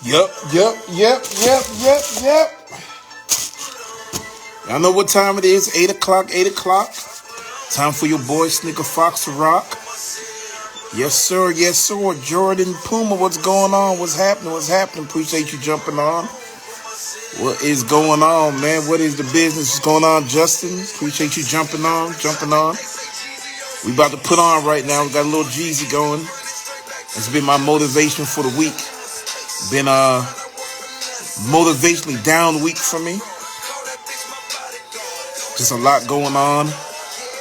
Yep. Y'all know what time it is. 8 o'clock, 8 o'clock. Time for your boy Sneaker Fox to rock. Yes, sir. Jordan Puma, what's going on? What's happening? Appreciate you jumping on. What is going on, man? What is the business? What's going on, Justin? Appreciate you jumping on. We about to put on right now. We got a little Jeezy going. It's been my motivation for the week. Been a motivationally down week for me. Just a lot going on.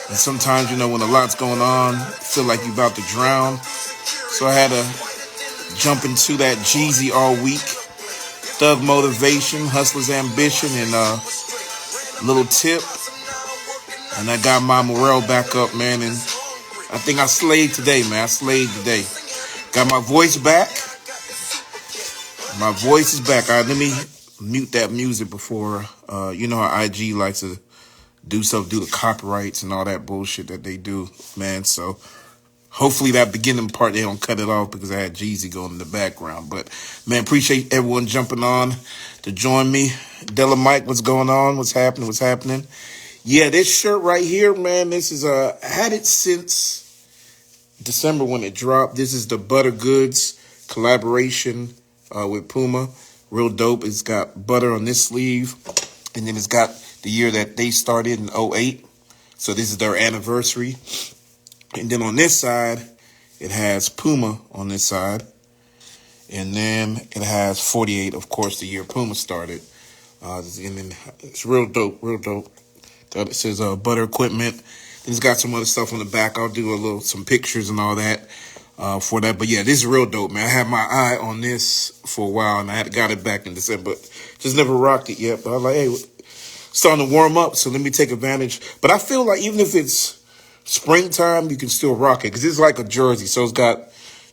And sometimes, when a lot's going on, you feel like you're about to drown. So I had to jump into that Jeezy all week. Thug motivation, hustler's ambition, and a little tip. And I got my morale back up, man. And I think I slayed today, man. Got my voice back. My voice is back. All right, let me mute that music before, how IG likes to do the copyrights and all that bullshit that they do, man. So hopefully that beginning part, they don't cut it off because I had Jeezy going in the background. But, man, appreciate everyone jumping on to join me. Della Mike, what's going on? What's happening? Yeah, this shirt right here, man, this is, I had it since December when it dropped. This is the Butter Goods collaboration with Puma. Real dope. It's got butter on this sleeve. And then it's got the year that they started in 08. So this is their anniversary. And then on this side, it has Puma on this side. And then it has 48, of course, the year Puma started. And then it's real dope. It says butter equipment. And it's got some other stuff on the back. I'll do some pictures and all that for that. But yeah, this is real dope, man. I had my eye on this for a while, and I got it back in December, but just never rocked it yet. But I was like, hey, starting to warm up, so let me take advantage. But I feel like even if it's springtime, you can still rock it because it's like a jersey. So it's got,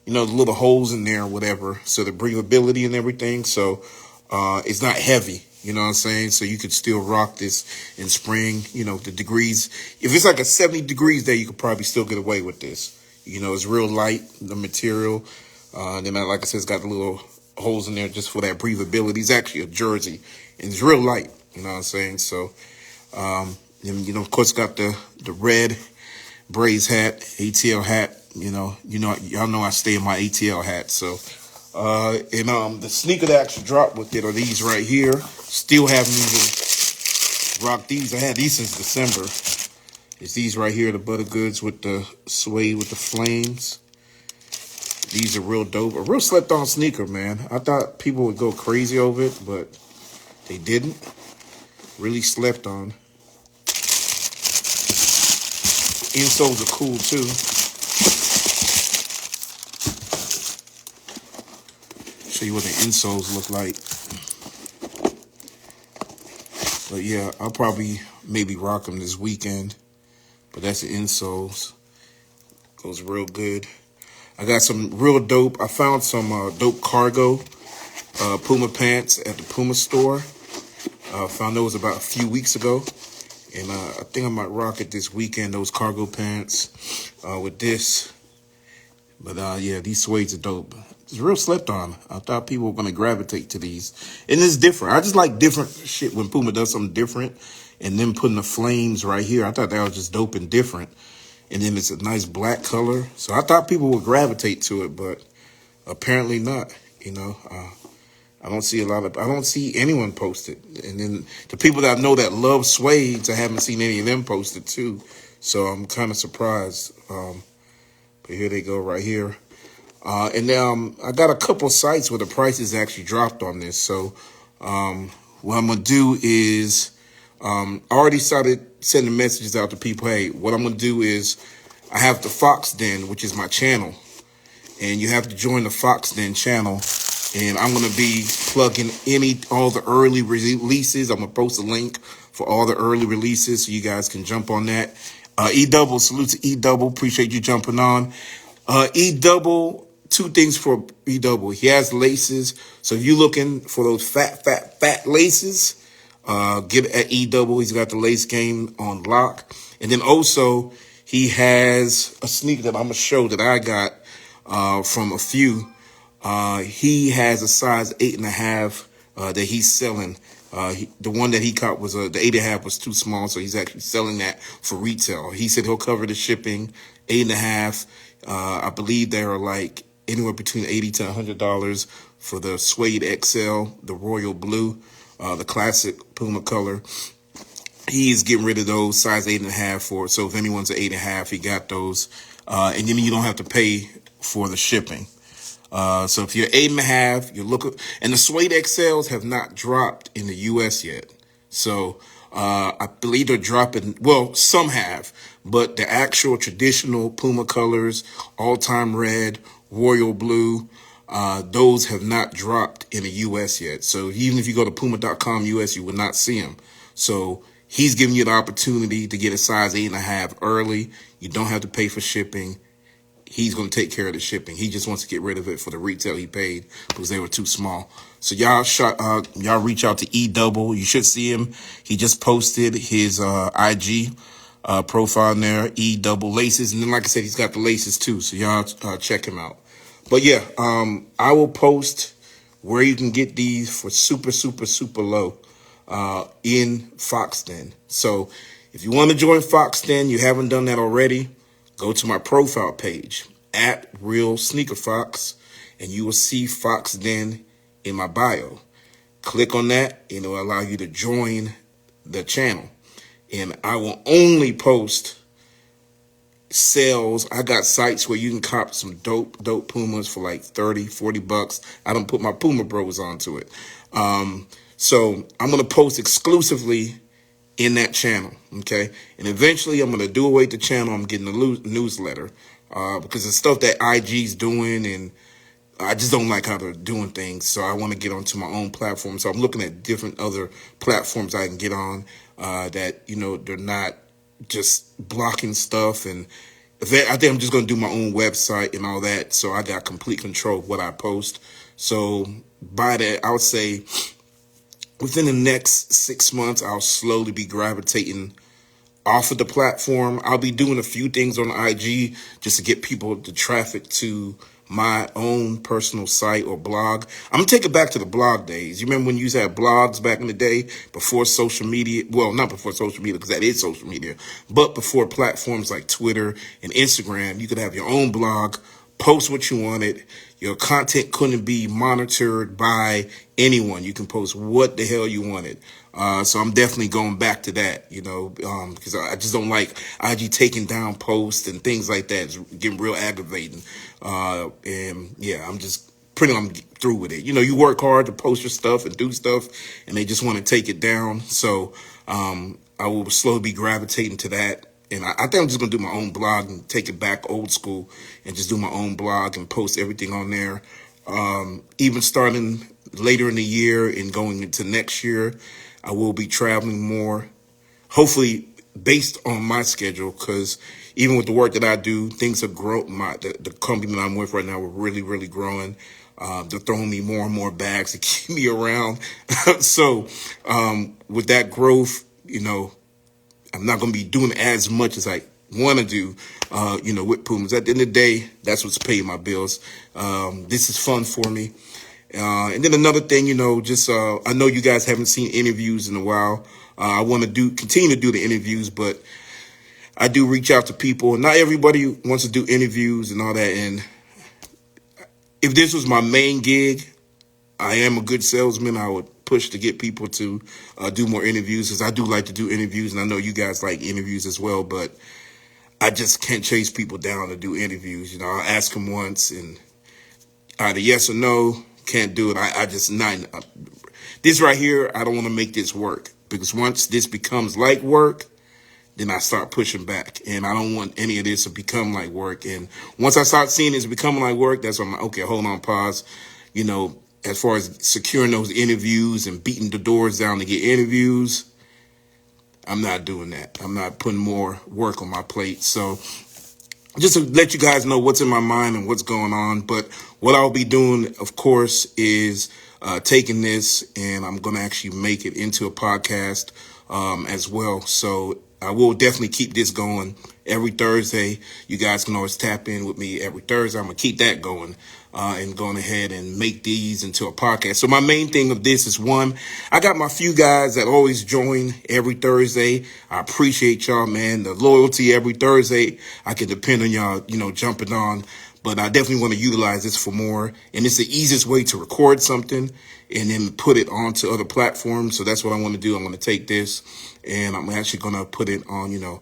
the little holes in there or whatever. So the breathability and everything. So it's not heavy. You know what I'm saying? So you could still rock this in spring. The degrees. If it's like a 70 degrees day, you could probably still get away with this. It's real light, the material. Then, like I said, it's got the little holes in there just for that breathability. It's actually a jersey, and it's real light. You know what I'm saying? So, of course, got the red Braves hat, ATL hat. Y'all know I stay in my ATL hat. So, and the sneaker that actually dropped with it are these right here. Still haven't even rocked these. I had these since December. It's these right here, the Butter Goods with the suede with the flames. These are real dope. A real slept on sneaker, man. I thought people would go crazy over it, but they didn't. Really slept on. Insoles are cool too. Show you what the insoles look like. But yeah, I'll probably maybe rock them this weekend. But that's the insoles. Goes real good. I got some real dope. I found some dope cargo Puma pants at the Puma store. Found those about a few weeks ago. And I think I might rock it this weekend, those cargo pants with this. But yeah, these suedes are dope. It's real slept on. I thought people were going to gravitate to these. And it's different. I just like different shit when Puma does something different. And then putting the flames right here. I thought that was just dope and different. And then it's a nice black color. So I thought people would gravitate to it, but apparently not. I don't see anyone post it. And then the people that I know that love suedes, I haven't seen any of them post it too. So I'm kind of surprised. But here they go right here. And then I got a couple sites where the prices actually dropped on this. So what I'm going to do is I already started sending messages out to people. Hey, what I'm going to do is I have the Fox Den, which is my channel. And you have to join the Fox Den channel. And I'm going to be plugging all the early releases. I'm going to post a link for all the early releases so you guys can jump on that. E-Double, salute to E-Double. Appreciate you jumping on. E-Double, two things for E-Double. He has laces. So if you're looking for those fat laces, get at E-Double. He's got the lace game on lock. And then also, he has a sneaker that I'm going to show that I got from a few. He has a size 8.5 that he's selling. The one that he caught was the 8.5 was too small, so he's actually selling that for retail. He said he'll cover the shipping. 8.5. I believe they are like anywhere between $80 to $100 for the suede XL, the royal blue, the classic Puma color. He's getting rid of those size 8.5 for it. So if anyone's an 8.5, he got those. And then you don't have to pay for the shipping. So if you're 8.5, you look, and the suede XLs have not dropped in the US yet. So, I believe they're dropping, well, some have, but the actual traditional Puma colors, all time red, royal blue, those have not dropped in the US yet. So even if you go to puma.com US, you will not see them. So he's giving you the opportunity to get a size 8.5 early. You don't have to pay for shipping. He's going to take care of the shipping. He just wants to get rid of it for the retail he paid because they were too small. So y'all reach out to E Double. You should see him. He just posted his IG profile in there, E Double Laces. And then, like I said, he's got the laces too. So y'all check him out. But yeah, I will post where you can get these for super, super, super low in Foxden. So if you want to join Foxden, you haven't done that already, go to my profile page at Real Sneaker Fox, and you will see Foxden in my bio. Click on that, and it will allow you to join the channel. And I will only post sales. I got sites where you can cop some dope Pumas for like 30, 40 bucks. I don't put my Puma Bros onto it. So I'm going to post exclusively in that channel, okay? And eventually I'm going to do away with the channel. I'm getting the newsletter because the stuff that IG's doing, and I just don't like how they're doing things. So I want to get onto my own platform. So I'm looking at different other platforms I can get on that, you know, they're not just blocking stuff. And I think I'm just going to do my own website and all that. So I got complete control of what I post. So by that, I would say within the next 6 months, I'll slowly be gravitating off of the platform. I'll be doing a few things on IG just to get people to traffic to my own personal site or blog. I'm going to take it back to the blog days. You remember when you used to have blogs back in the day before social media? Well, not before social media, because that is social media, but before platforms like Twitter and Instagram, you could have your own blog, post what you wanted. Your content couldn't be monitored by anyone. You can post what the hell you wanted. So I'm definitely going back to that, you know, because I just don't like IG taking down posts and things like that. It's getting real aggravating. And yeah, I'm through with it. You know, you work hard to post your stuff and do stuff, and they just want to take it down. So I will slowly be gravitating to that. And I think I'm just going to do my own blog and take it back old school and just do my own blog and post everything on there. Even starting later in the year and going into next year, I will be traveling more, hopefully based on my schedule, because even with the work that I do, things are growing. The company that I'm with right now, we're really, really growing. They're throwing me more and more bags to keep me around. So with that growth, you know, I'm not going to be doing as much as I want to do, you know, with Pumas. At the end of the day, that's what's paying my bills. This is fun for me. And then another thing, you know, just I know you guys haven't seen interviews in a while. I want to continue to do the interviews, but I do reach out to people. Not everybody wants to do interviews and all that. And if this was my main gig, I am a good salesman. I would push to get people to do more interviews, because I do like to do interviews, and I know you guys like interviews as well, but I just can't chase people down to do interviews. You know, I'll ask them once, and either yes or no, can't do it. I just not this right here. I don't want to make this work, because once this becomes like work, then I start pushing back, and I don't want any of this to become like work. And once I start seeing this becoming like work, that's when I'm like, okay, hold on, pause. You know, as far as securing those interviews and beating the doors down to get interviews, I'm not doing that. I'm not putting more work on my plate. So just to let you guys know what's in my mind and what's going on. But what I'll be doing, of course, is taking this, and I'm going to actually make it into a podcast as well. So I will definitely keep this going every Thursday. You guys can always tap in with me every Thursday. I'm going to keep that going. And going ahead and make these into a podcast. So my main thing of this is, one, I got my few guys that always join every Thursday. I appreciate y'all, man. The loyalty every Thursday. I can depend on y'all, jumping on. But I definitely want to utilize this for more. And it's the easiest way to record something and then put it onto other platforms. So that's what I want to do. I'm going to take this and I'm actually going to put it on,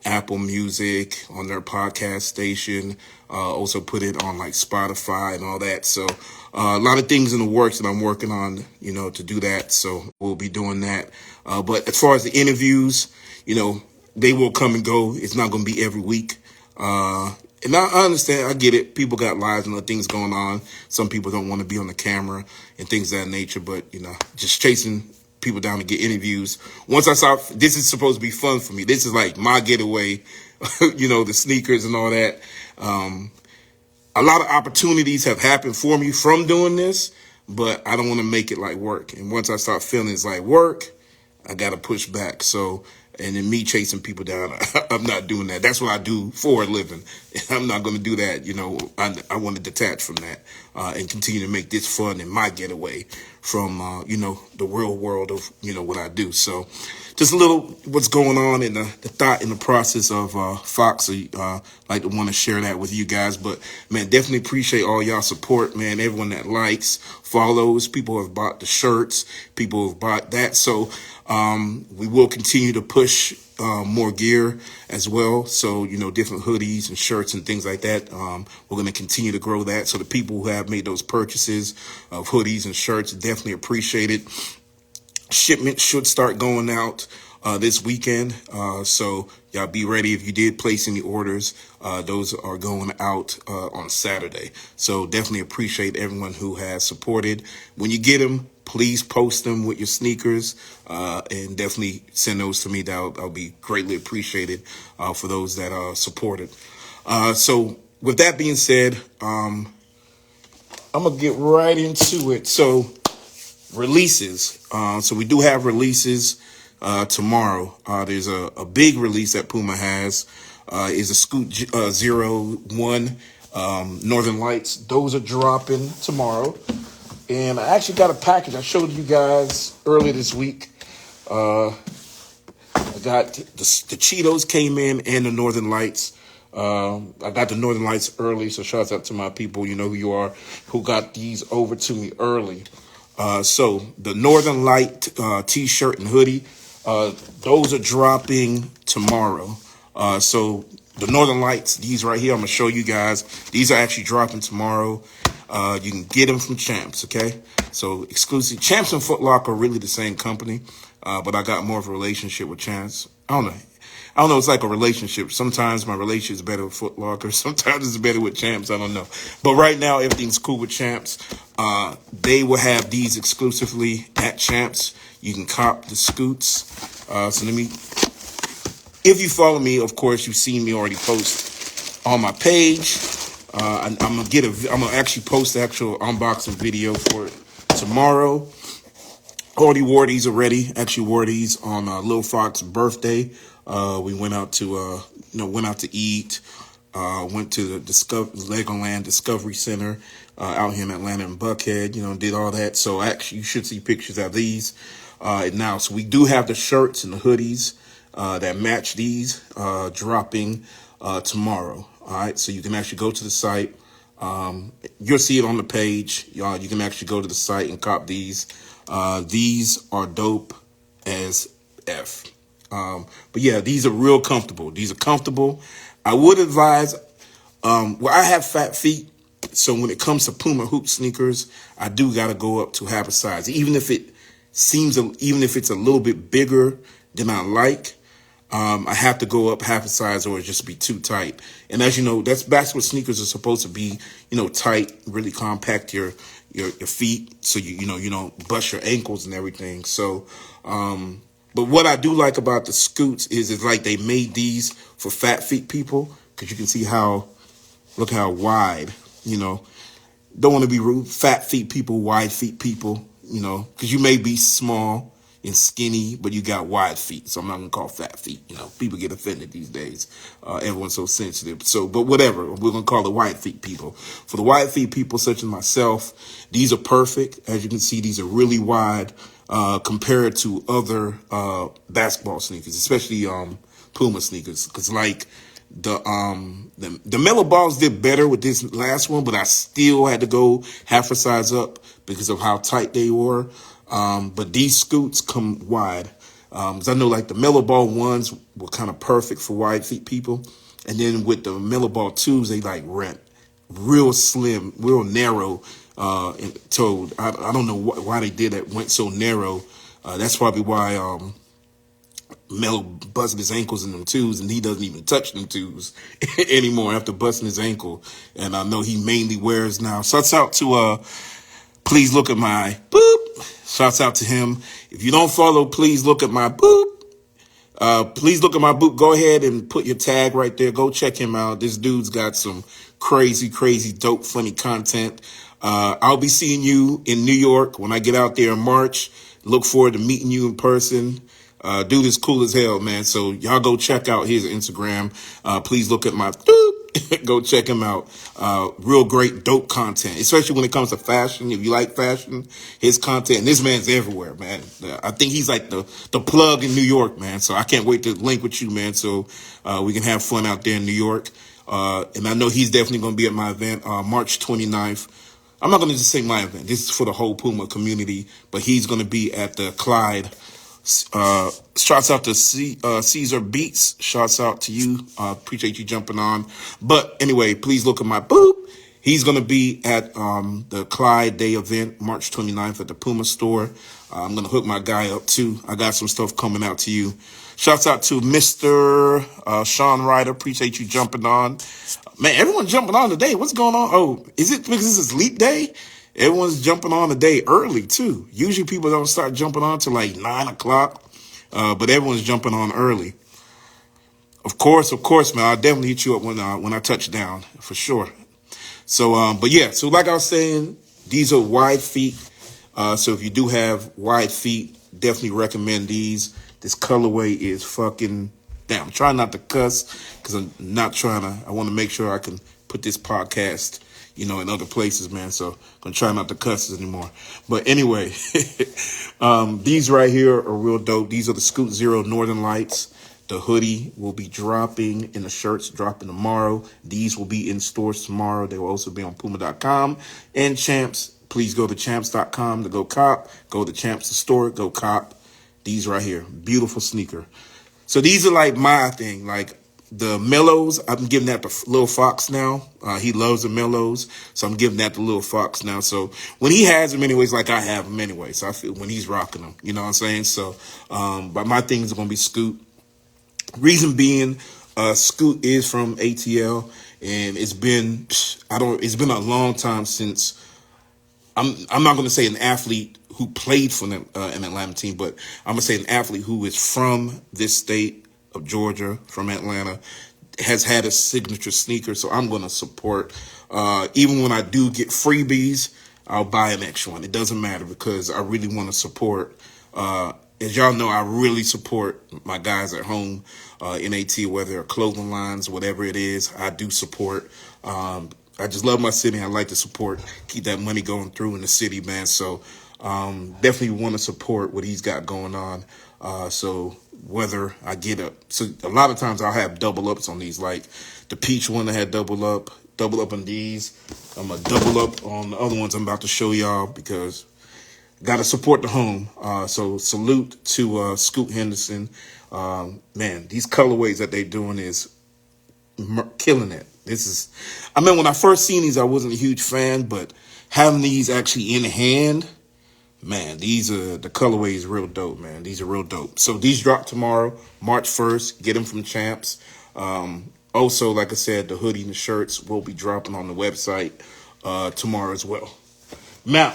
Apple Music, on their podcast station, also put it on like Spotify and all that. So a lot of things in the works that I'm working on, to do that. So we'll be doing that. But as far as the interviews, they will come and go. It's not going to be every week. And I understand, I get it. People got lives and other things going on. Some people don't want to be on the camera and things of that nature. But, just chasing people down to get interviews. Once I saw this is supposed to be fun for me. This is like my getaway, the sneakers and all that. A lot of opportunities have happened for me from doing this, but I don't want to make it like work. And once I start feeling it's like work, I got to push back. So, and then me chasing people down, I'm not doing that. That's what I do for a living. I'm not going to do that. I want to detach from that and continue to make this fun and my getaway from, the real world of, what I do. So just a little what's going on in the thought and the process of Fox. Like to want to share that with you guys. But, man, definitely appreciate all y'all support, man. Everyone that likes, follows, people who have bought the shirts, people who have bought that. So we will continue to push more gear as well. So, different hoodies and shirts and things like that. We're going to continue to grow that. So the people who have made those purchases of hoodies and shirts, definitely appreciate it. Shipment should start going out this weekend. So y'all be ready. If you did place any orders, those are going out on Saturday. So definitely appreciate everyone who has supported. When you get them, please post them with your sneakers and definitely send those to me. That'll be greatly appreciated for those that supported. So with that being said, I'm going to get right into it. So releases. So we do have releases tomorrow. There's a big release that Puma has. Is a Scoot 01 Northern Lights. Those are dropping tomorrow. And I actually got a package I showed you guys earlier this week. I got the Cheetos came in and the Northern Lights. I got the Northern Lights early, so shouts out to my people, you know who you are, who got these over to me early. So the Northern Light t-shirt and hoodie, those are dropping tomorrow. So the Northern Lights, these right here, I'm going to show you guys. These are actually dropping tomorrow. You can get them from Champs, okay? So exclusive. Champs and Foot Locker are really the same company, but I got more of a relationship with Champs. I don't know. It's like a relationship. Sometimes my relationship is better with Foot Locker. Sometimes it's better with Champs. I don't know. But right now, everything's cool with Champs. They will have these exclusively at Champs. You can cop the Scoots. So if you follow me, of course, you've seen me already post on my page. I'm gonna actually post the actual unboxing video for it tomorrow. Already wore these already. Actually wore these on Lil Fox's birthday. We went out to eat. Went to the Legoland Discovery Center out here in Atlanta and Buckhead. Did all that. So actually, you should see pictures of these now. So we do have the shirts and the hoodies that match these dropping tomorrow. All right, so you can actually go to the site. You'll see it on the page. Y'all, you can actually go to the site and cop these. These are dope as F. But yeah, these are real comfortable. These are comfortable. I would advise, I have fat feet. So when it comes to Puma hoop sneakers, I do got to go up to half a size. Even if it's a little bit bigger than I like, I have to go up half a size or it just be too tight. And as you know, that's what sneakers are supposed to be, tight, really compact your feet. So you don't bust your ankles and everything. So, but what I do like about the Scoots is it's like they made these for fat feet people. Cause you can see look how wide, don't want to be rude. Fat feet people, wide feet people, cause you may be small. and skinny, but you got wide feet. So I'm not gonna call fat feet. People get offended these days. Everyone's so sensitive. So, but whatever. We're gonna call it wide feet people. For the wide feet people, such as myself, these are perfect. As you can see, these are really wide compared to other basketball sneakers, especially Puma sneakers, because like the Mellow Balls did better with this last one, but I still had to go half a size up because of how tight they were. But these scoots come wide. 'Cause I know like the Mellow Ball ones were kind of perfect for wide feet people. And then with the Mellow Ball 2s, they like rent real slim, real narrow, toed. I don't know why they did that, went so narrow. That's probably why, Melo busted his ankles in them twos, and he doesn't even touch them twos anymore after busting his ankle. And I know he mainly wears now. Shouts out to Please Look at My Boop. Shouts out to him. If you don't follow Please Look at My Boop, Please Look at My Boop. Go ahead and put your tag right there. Go check him out. This dude's got some crazy, dope, funny content. I'll be seeing you in New York when I get out there in March. Look forward to meeting you in person. Dude is cool as hell, man. So y'all go check out his Instagram. Please look at my go check him out. Real great, dope content, especially when it comes to fashion. If you like fashion, his content, and this man's everywhere, man. I think he's like the plug in New York, man. So I can't wait to link with you, man. So we can have fun out there in New York. And I know he's definitely going to be at my event, March 29th. I'm not going to just say my event. This is for the whole Puma community, but he's going to be at the Clyde. Shouts out to Caesar Beats. Shouts out to you. Appreciate you jumping on. But anyway, please look at my boop. He's going to be at the Clyde Day event, March 29th at the Puma store. I'm going to hook my guy up too. I got some stuff coming out to you. Shouts out to Mr. Sean Ryder. Appreciate you jumping on. Man, everyone's jumping on today. What's going on? Oh, is it because this is leap day? Everyone's jumping on the day early, too. Usually people don't start jumping on till like 9 o'clock, but everyone's jumping on early. Of course, man. I'll definitely hit you up when I touch down, for sure. So, but yeah, so like I was saying, these are wide feet. So if you do have wide feet, definitely recommend these. This colorway is fucking... Damn, I'm trying not to cuss because I'm not trying to... I want to make sure I can put this podcast... in other places, man. So I'm going to try not to cuss anymore. But anyway, these right here are real dope. These are the Scoot Zero Northern Lights. The hoodie will be dropping and the shirts dropping tomorrow. These will be in stores tomorrow. They will also be on Puma.com and Champs. Please go to Champs.com to go cop. Go to Champs the store, go cop. These right here. Beautiful sneaker. So these are like my thing. Like, the Mellows, I'm giving that to Lil Fox now. He loves the Mellows, so I'm giving that to Lil Fox now. So when he has them anyways, like I have them anyway. So I feel when he's rocking them, you know what I'm saying? So, but my things are going to be Scoot. Reason being, Scoot is from ATL, and it's been a long time since, I'm not going to say an athlete who played for an Atlanta team, but I'm going to say an athlete who is from this state of Georgia, from Atlanta, has had a signature sneaker. So I'm going to support, even when I do get freebies, I'll buy an extra one. It doesn't matter because I really want to support, as y'all know, I really support my guys at home, in AT, whether they're clothing lines, whatever it is, I do support. I just love my city. I like to support, keep that money going through in the city, man. So, definitely want to support what he's got going on. So whether I get so a lot of times I'll have double ups on these, like the peach one I had double up on these. I'm gonna double up on the other ones I'm about to show y'all because got to support the home. So salute to Scoot Henderson. Man, these colorways that they're doing is killing it. When I first seen these, I wasn't a huge fan, but having these actually in hand, man, the colorway is real dope, man. These are real dope. So these drop tomorrow, March 1st. Get them from Champs. Also, like I said, the hoodie and the shirts will be dropping on the website tomorrow as well. Now,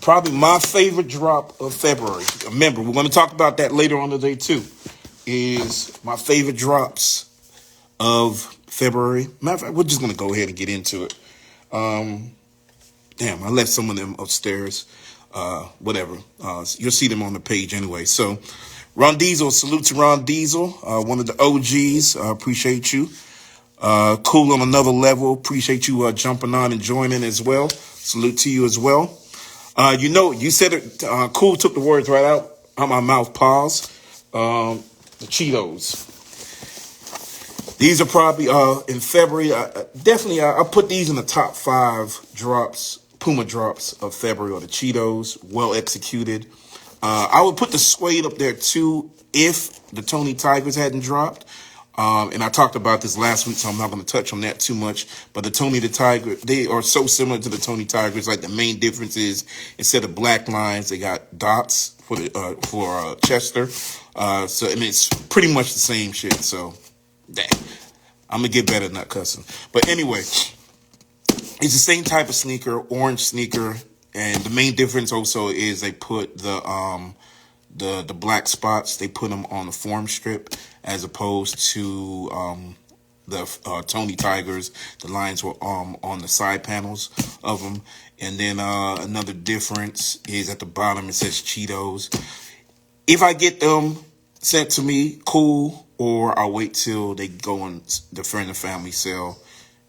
probably my favorite drop of February. Remember, we're going to talk about that later on today too. Is my favorite drops of February. Matter of fact, we're just going to go ahead and get into it. Damn, I left some of them upstairs. whatever. You'll see them on the page anyway. So Ron Diesel, salute to Ron Diesel, one of the OGs. Appreciate you. Cool on another level. Appreciate you jumping on and joining as well. Salute to you as well. You said it. Cool took the words right out my mouth. Pause. The Cheetos. These are probably in February. Definitely, I put these in the top 5 drops, Puma drops of February, or the Cheetos. Well executed. I would put the Suede up there too if the Tony Tigers hadn't dropped. And I talked about this last week, so I'm not going to touch on that too much. But the Tony the Tiger, they are so similar to the Tony Tigers. Like, the main difference is instead of black lines, they got dots for Chester. So, and it's pretty much the same shit. So, dang, I'm going to get better than that cussing. But anyway, it's the same type of sneaker, orange sneaker. And the main difference also is they put the black spots, they put them on the form strip as opposed to the Tony Tigers. The lines were on the side panels of them. And then another difference is at the bottom it says Cheetos. If I get them sent to me, cool, or I'll wait till they go on the friend and family sale,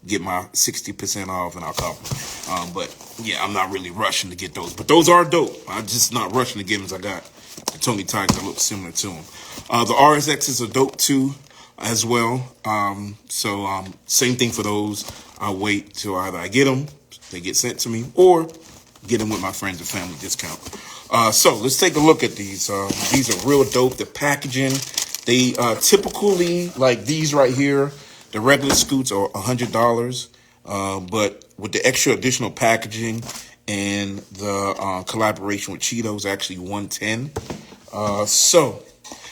get my 60% off, and I'll cop them. But yeah, I'm not really rushing to get those. But those are dope. I'm just not rushing to get them as I got the Tony Tigers that look similar to them. The RSXs are dope too, as well. So same thing for those. I'll wait till either I get them, they get sent to me, or get them with my friends and family discount. So let's take a look at these. These are real dope. The packaging, they typically, like these right here, the regular scoots are $100, but with the extra additional packaging and the collaboration with Cheetos, actually $110.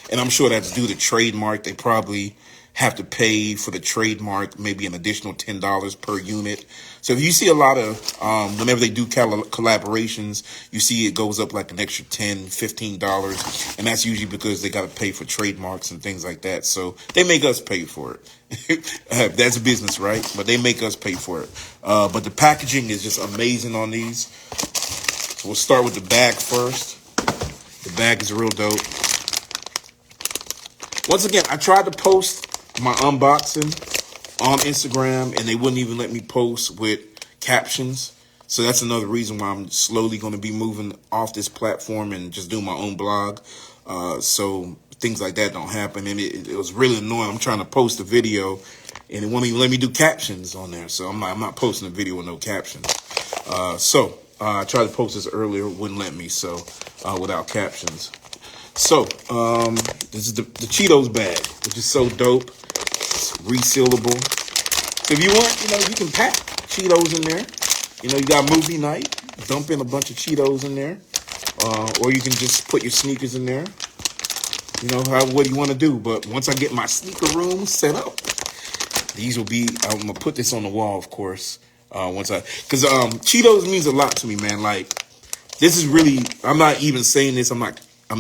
And I'm sure that's due to trademark. They probably have to pay for the trademark, maybe an additional $10 per unit. So if you see a lot of, whenever they do collaborations, you see it goes up like an extra $10, $15. And that's usually because they got to pay for trademarks and things like that. So they make us pay for it. That's business, right? But they make us pay for it. But the packaging is just amazing on these. So we'll start with the bag first. The bag is real dope. Once again, I tried to post my unboxing on Instagram, and they wouldn't even let me post with captions. So that's another reason why I'm slowly going to be moving off this platform and just doing my own blog. So things like that don't happen. And it was really annoying. I'm trying to post a video, and it won't even let me do captions on there. So I'm not posting a video with no captions. I tried to post this earlier, wouldn't let me. So without captions. So this is the Cheetos bag, which is so dope. It's resealable. So if you want, you can pack Cheetos in there. You got movie night, dump in a bunch of Cheetos in there. Or you can just put your sneakers in there. What you want to do. But once I get my sneaker room set up, these will be, I'm going to put this on the wall, of course. Because Cheetos means a lot to me, man. Like, this is really, I'm not even saying this, I'm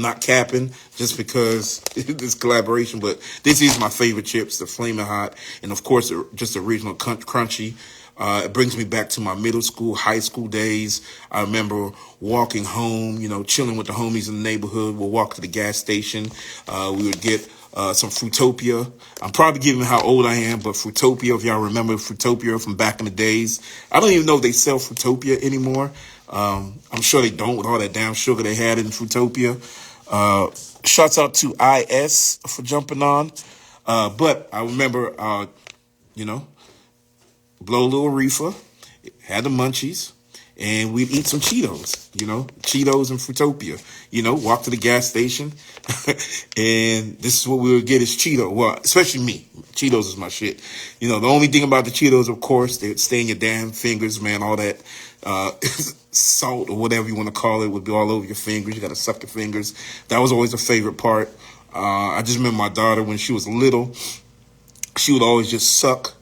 not capping just because this collaboration, but this is my favorite chips, the Flamin' Hot, and of course, just the original crunchy. It brings me back to my middle school, high school days. I remember walking home, chilling with the homies in the neighborhood. We'll walk to the gas station. We would get some Fruitopia. I'm probably giving how old I am, but Fruitopia, if y'all remember Fruitopia from back in the days. I don't even know if they sell Fruitopia anymore. I'm sure they don't with all that damn sugar they had in Fruitopia. Shouts out to IS for jumping on. But I remember, blow a little reefer, had the munchies, and we'd eat some Cheetos, Cheetos and Fruitopia, walk to the gas station. And this is what we would get is Cheetos. Well, especially me. Cheetos is my shit. The only thing about the Cheetos, of course, they'd stay in your damn fingers, man. All that salt or whatever you want to call it would be all over your fingers. You got to suck your fingers. That was always a favorite part. I just remember my daughter, when she was little, she would always just suck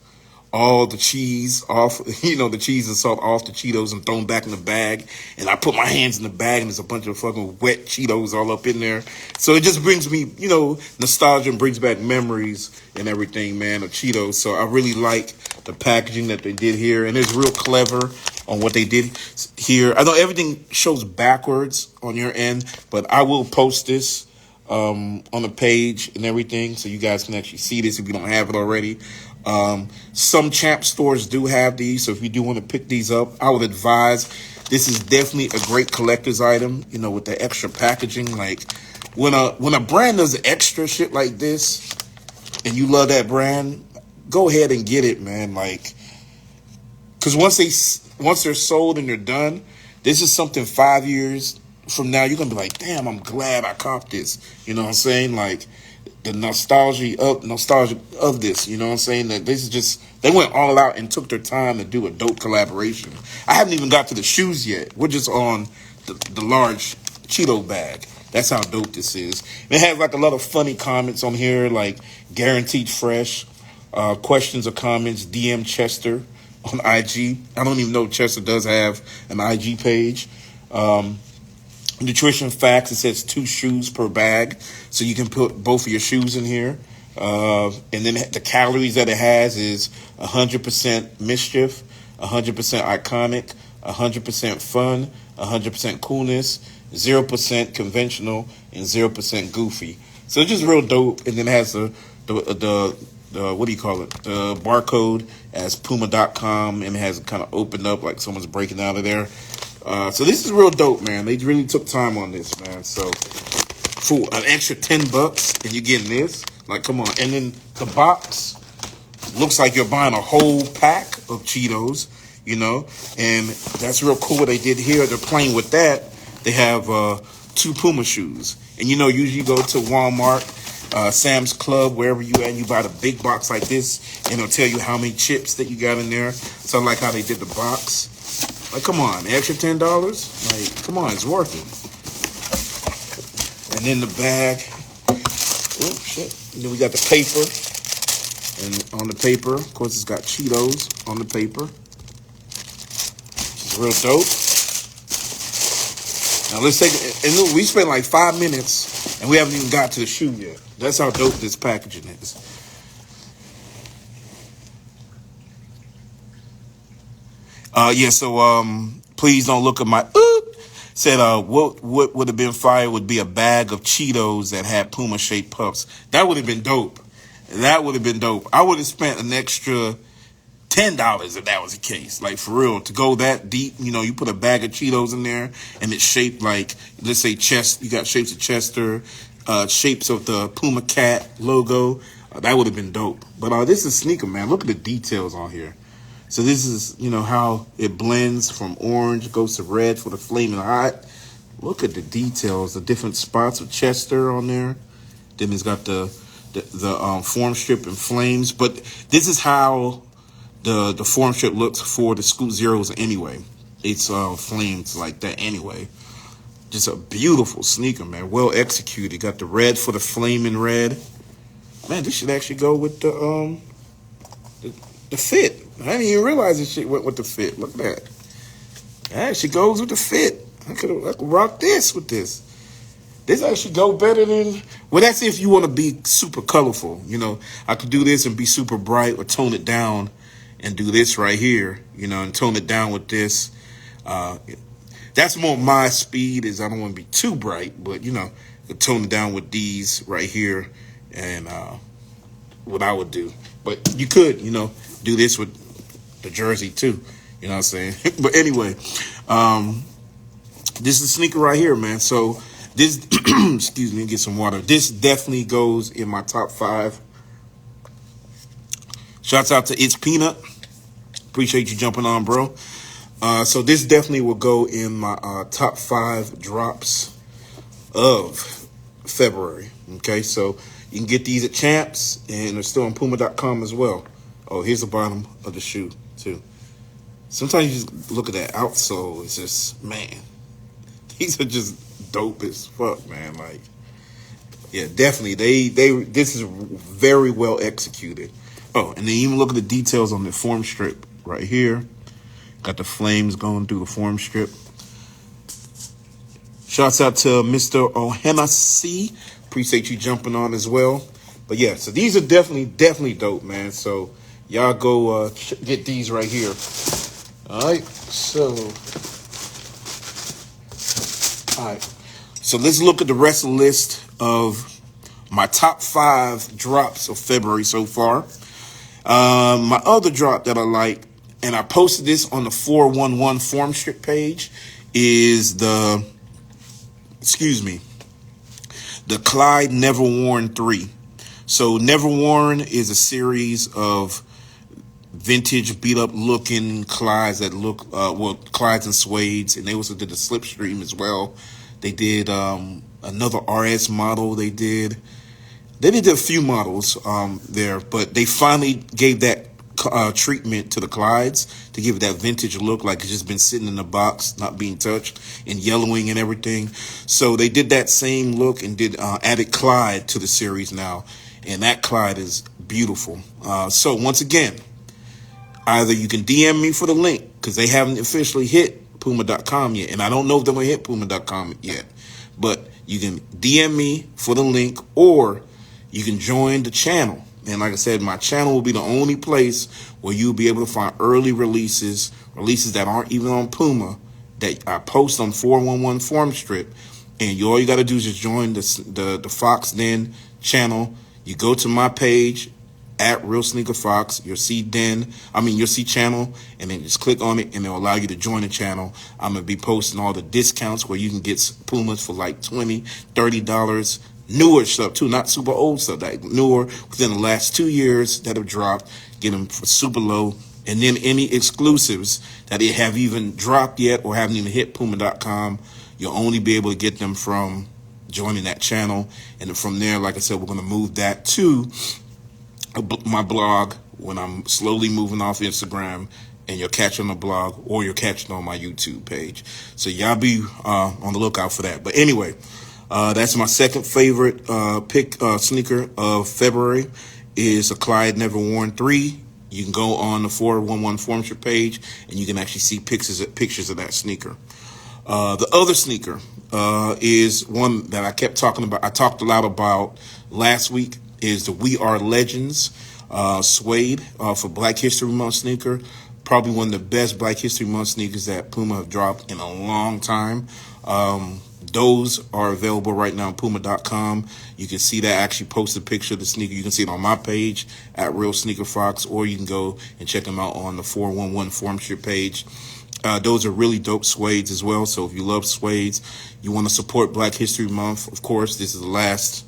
all the cheese off, the cheese and salt off the Cheetos and throw them back in the bag. And I put my hands in the bag, and there's a bunch of fucking wet Cheetos all up in there. So it just brings me, nostalgia, and brings back memories and everything, man, of Cheetos. So I really like the packaging that they did here, and it's real clever. on what they did here. I know everything shows backwards on your end, but I will post this on the page and everything so you guys can actually see this if you don't have it already. Some Champ stores do have these, so if you do want to pick these up, I would advise. This is definitely a great collector's item, you know, with the extra packaging. Like when a brand does extra shit like this and you love that brand, go ahead and get it, man. Like, because once they're sold and they're done, this is something 5 years from now you're gonna be like, damn, I'm glad I copped this. You know what I'm saying? Like the nostalgia of this. You know what I'm saying? That this is just, they went all out and took their time to do a dope collaboration. I haven't even got to the shoes yet. We're just on the large Cheeto bag. That's how dope this is. It has like a lot of funny comments on here, like guaranteed fresh, questions or comments, DM Chester on IG. I don't even know if Chester does have an IG page. Nutrition facts, it says 2 shoes per bag, so you can put both of your shoes in here. And then the calories that it has is 100% mischief, 100% iconic, 100% fun, 100% coolness, 0% conventional, and 0% goofy. So it's just real dope. And then it has the what do you call it? The barcode as Puma.com, and it has kind of opened up like someone's breaking out of there. So this is real dope, man. They really took time on this, man. So for an extra $10 and you're getting this, like, come on. And then the box looks like you're buying a whole pack of Cheetos, you know, and that's real cool what they did here. They're playing with that. They have 2 Puma shoes. And, you know, usually you go to Walmart, Sam's Club, wherever you at, and you buy the big box like this, and it'll tell you how many chips that you got in there. So I like how they did the box. Like, come on, extra $10? Like, come on, it's worth it. And then the bag. Oh, shit. And then we got the paper. And on the paper, of course, it's got Cheetos on the paper. Which is real dope. Now, let's take it. And look, we spent like 5 minutes, and we haven't even got to the shoe yet. That's how dope this packaging is. So please don't look at my said what would have been fire would be a bag of Cheetos that had Puma shaped puffs. That would have been dope. That would have been dope. I would have spent an extra $10 if that was the case. Like, for real, to go that deep, you know, you put a bag of Cheetos in there and it's shaped like, let's say you got shapes of Chester, shapes of the Puma cat logo. That would have been dope. But this is sneaker, man. Look at the details on here. So this is, you know, how it blends from orange, goes to red for the flaming hot. Look at the details, the different spots of Chester on there. Then it's got the form strip and flames. But this is how the form strip looks for the Scoop Zeros anyway. It's flames like that anyway. Just a beautiful sneaker, man. Well executed. Got the red for the flaming red. Man, this should actually go with the fit. I didn't even realize this shit went with the fit. Look at that. It actually goes with the fit. I could rock this with this. This actually go better than... Well, that's if you want to be super colorful. You know, I could do this and be super bright, or tone it down and do this right here, you know, and tone it down with this. That's more my speed, is I don't want to be too bright, but, you know, tone it down with these right here and what I would do. But you could, you know, do this with the jersey too. You know what I'm saying? But anyway, this is the sneaker right here, man. So this, excuse me, get some water. This definitely goes in my top 5. Shouts out to It's Peanut. Appreciate you jumping on, bro. So this definitely will go in my top 5 drops of February. Okay, so you can get these at Champs, and they're still on Puma.com as well. Oh, here's the bottom of the shoe, too. Sometimes you just look at that outsole. It's just, man, these are just dope as fuck, man. Like, yeah, definitely. This is very well executed. Oh, and then even look at the details on the form strip right here. Got the flames going through the form strip. Shouts out to Mr. Ohana C. Appreciate you jumping on as well. But yeah, so these are definitely dope, man. So y'all go get these right here. All right, all right. So let's look at the rest of the list of my top 5 drops of February so far. My other drop that I like, and I posted this on the 411 forum strip page, is the Clyde Never Worn 3. So Never Worn is a series of vintage beat up looking Clydes that look Clydes and suedes, and they also did the Slipstream as well. They did another RS model. They did a few models there, but they finally gave that treatment to the Clydes to give it that vintage look, like it's just been sitting in the box, not being touched, and yellowing and everything. So they did that same look and added Clyde to the series now, and that Clyde is beautiful. So once again, either you can DM me for the link, because they haven't officially hit Puma.com yet, and I don't know if they're going to hit Puma.com yet, but you can DM me for the link, or you can join the channel. And like I said, my channel will be the only place where you'll be able to find early releases that aren't even on Puma, that I post on 411 Forum Strip. And all you got to do is just join the Fox Den channel. You go to my page, at Real Sneaker Fox, you'll see channel, and then just click on it, and it'll allow you to join the channel. I'm going to be posting all the discounts where you can get Pumas for like $20, $30. Newer stuff too, not super old stuff, like newer within the last 2 years that have dropped. Get them for super low. And then any exclusives that they have even dropped yet or haven't even hit Puma.com, you'll only be able to get them from joining that channel. And then from there, like I said, we're going to move that to my blog when I'm slowly moving off Instagram, and you'll catch it on the blog or you'll catch it on my YouTube page. So y'all be on the lookout for that. But anyway, that's my second favorite sneaker of February is a Clyde Never Worn 3. You can go on the 411 Forum Strip page, and you can actually see pictures of that sneaker. The other sneaker is one that I kept talking about. I talked a lot about last week, is the We Are Legends suede for Black History Month sneaker. Probably one of the best Black History Month sneakers that Puma have dropped in a long time. Those are available right now on Puma.com. You can see that. I actually posted a picture of the sneaker. You can see it on my page at Real Sneaker Fox, or you can go and check them out on the 411 Forum Strip page. Those are really dope suedes as well. So if you love suedes, you want to support Black History Month, of course, this is the last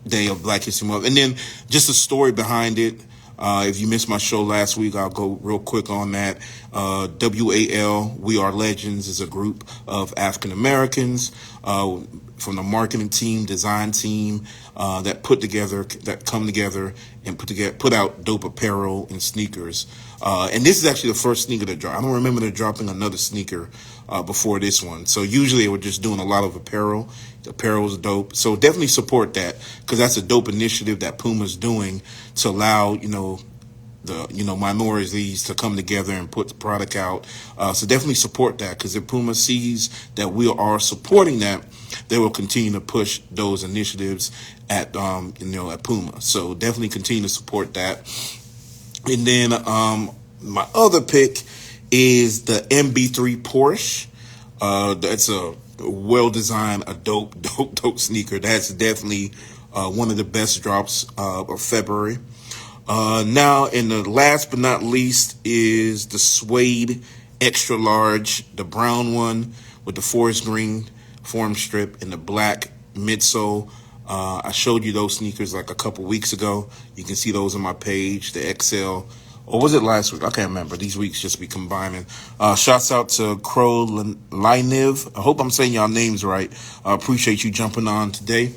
day of Black History Month. And then just a story behind it. If you missed my show last week, I'll go real quick on that. WAL, We Are Legends, is a group of African Americans from the marketing team, design team that come together and put out dope apparel and sneakers. And this is actually the first sneaker that dropped. I don't remember them dropping another sneaker before this one. So usually they were just doing a lot of apparel. The apparel is dope. So definitely support that, because that's a dope initiative that Puma's doing to allow, the minorities to come together and put the product out. So definitely support that, because if Puma sees that we are supporting that, they will continue to push those initiatives at Puma. So definitely continue to support that. And then my other pick is the MB3 Porsche. That's a well-designed, a dope sneaker. That's definitely one of the best drops of February. Now, and the last but not least is the suede extra large, the brown one with the forest green forum strip and the black midsole. I showed you those sneakers like a couple weeks ago. You can see those on my page, the XL. Or was it last week? I can't remember. These weeks just be combining. Shouts out to Crow Liniv. I hope I'm saying y'all names right. I appreciate you jumping on today.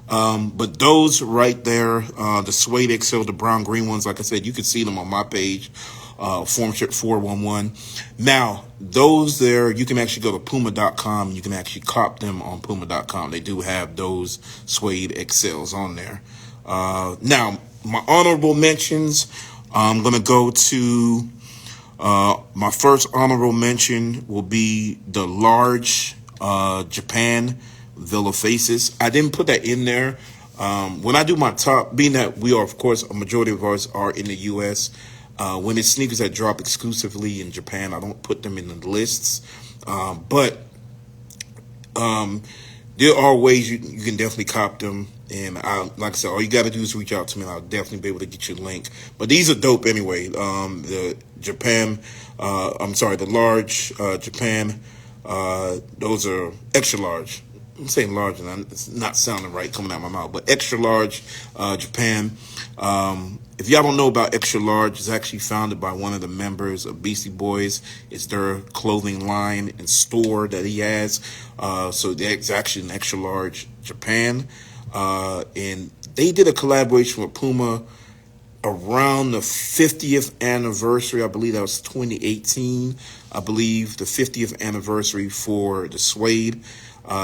But those right there, the suede XL, the brown green ones, like I said, you can see them on my page, Forum Strip 411. Now, those there, you can actually go to Puma.com. You can actually cop them on Puma.com. They do have those suede XLs on there. Now, my honorable mentions, I'm going to go to, my first honorable mention will be the large Japan Villa Faces. I didn't put that in there. When I do my top, being that we are, of course, a majority of us are in the U.S., When it's sneakers that drop exclusively in Japan, I don't put them in the lists. But there are ways you can definitely cop them. And like I said, all you got to do is reach out to me, and I'll definitely be able to get you a link. But these are dope anyway. The Japan, the large Japan, those are extra large. I'm saying large, and it's not sounding right coming out of my mouth, but extra large Japan. If y'all don't know about extra large, it's actually founded by one of the members of Beastie Boys. It's their clothing line and store that he has. So it's actually an extra large Japan. And they did a collaboration with Puma around the 50th anniversary. I believe that was 2018. I believe the 50th anniversary for the suede.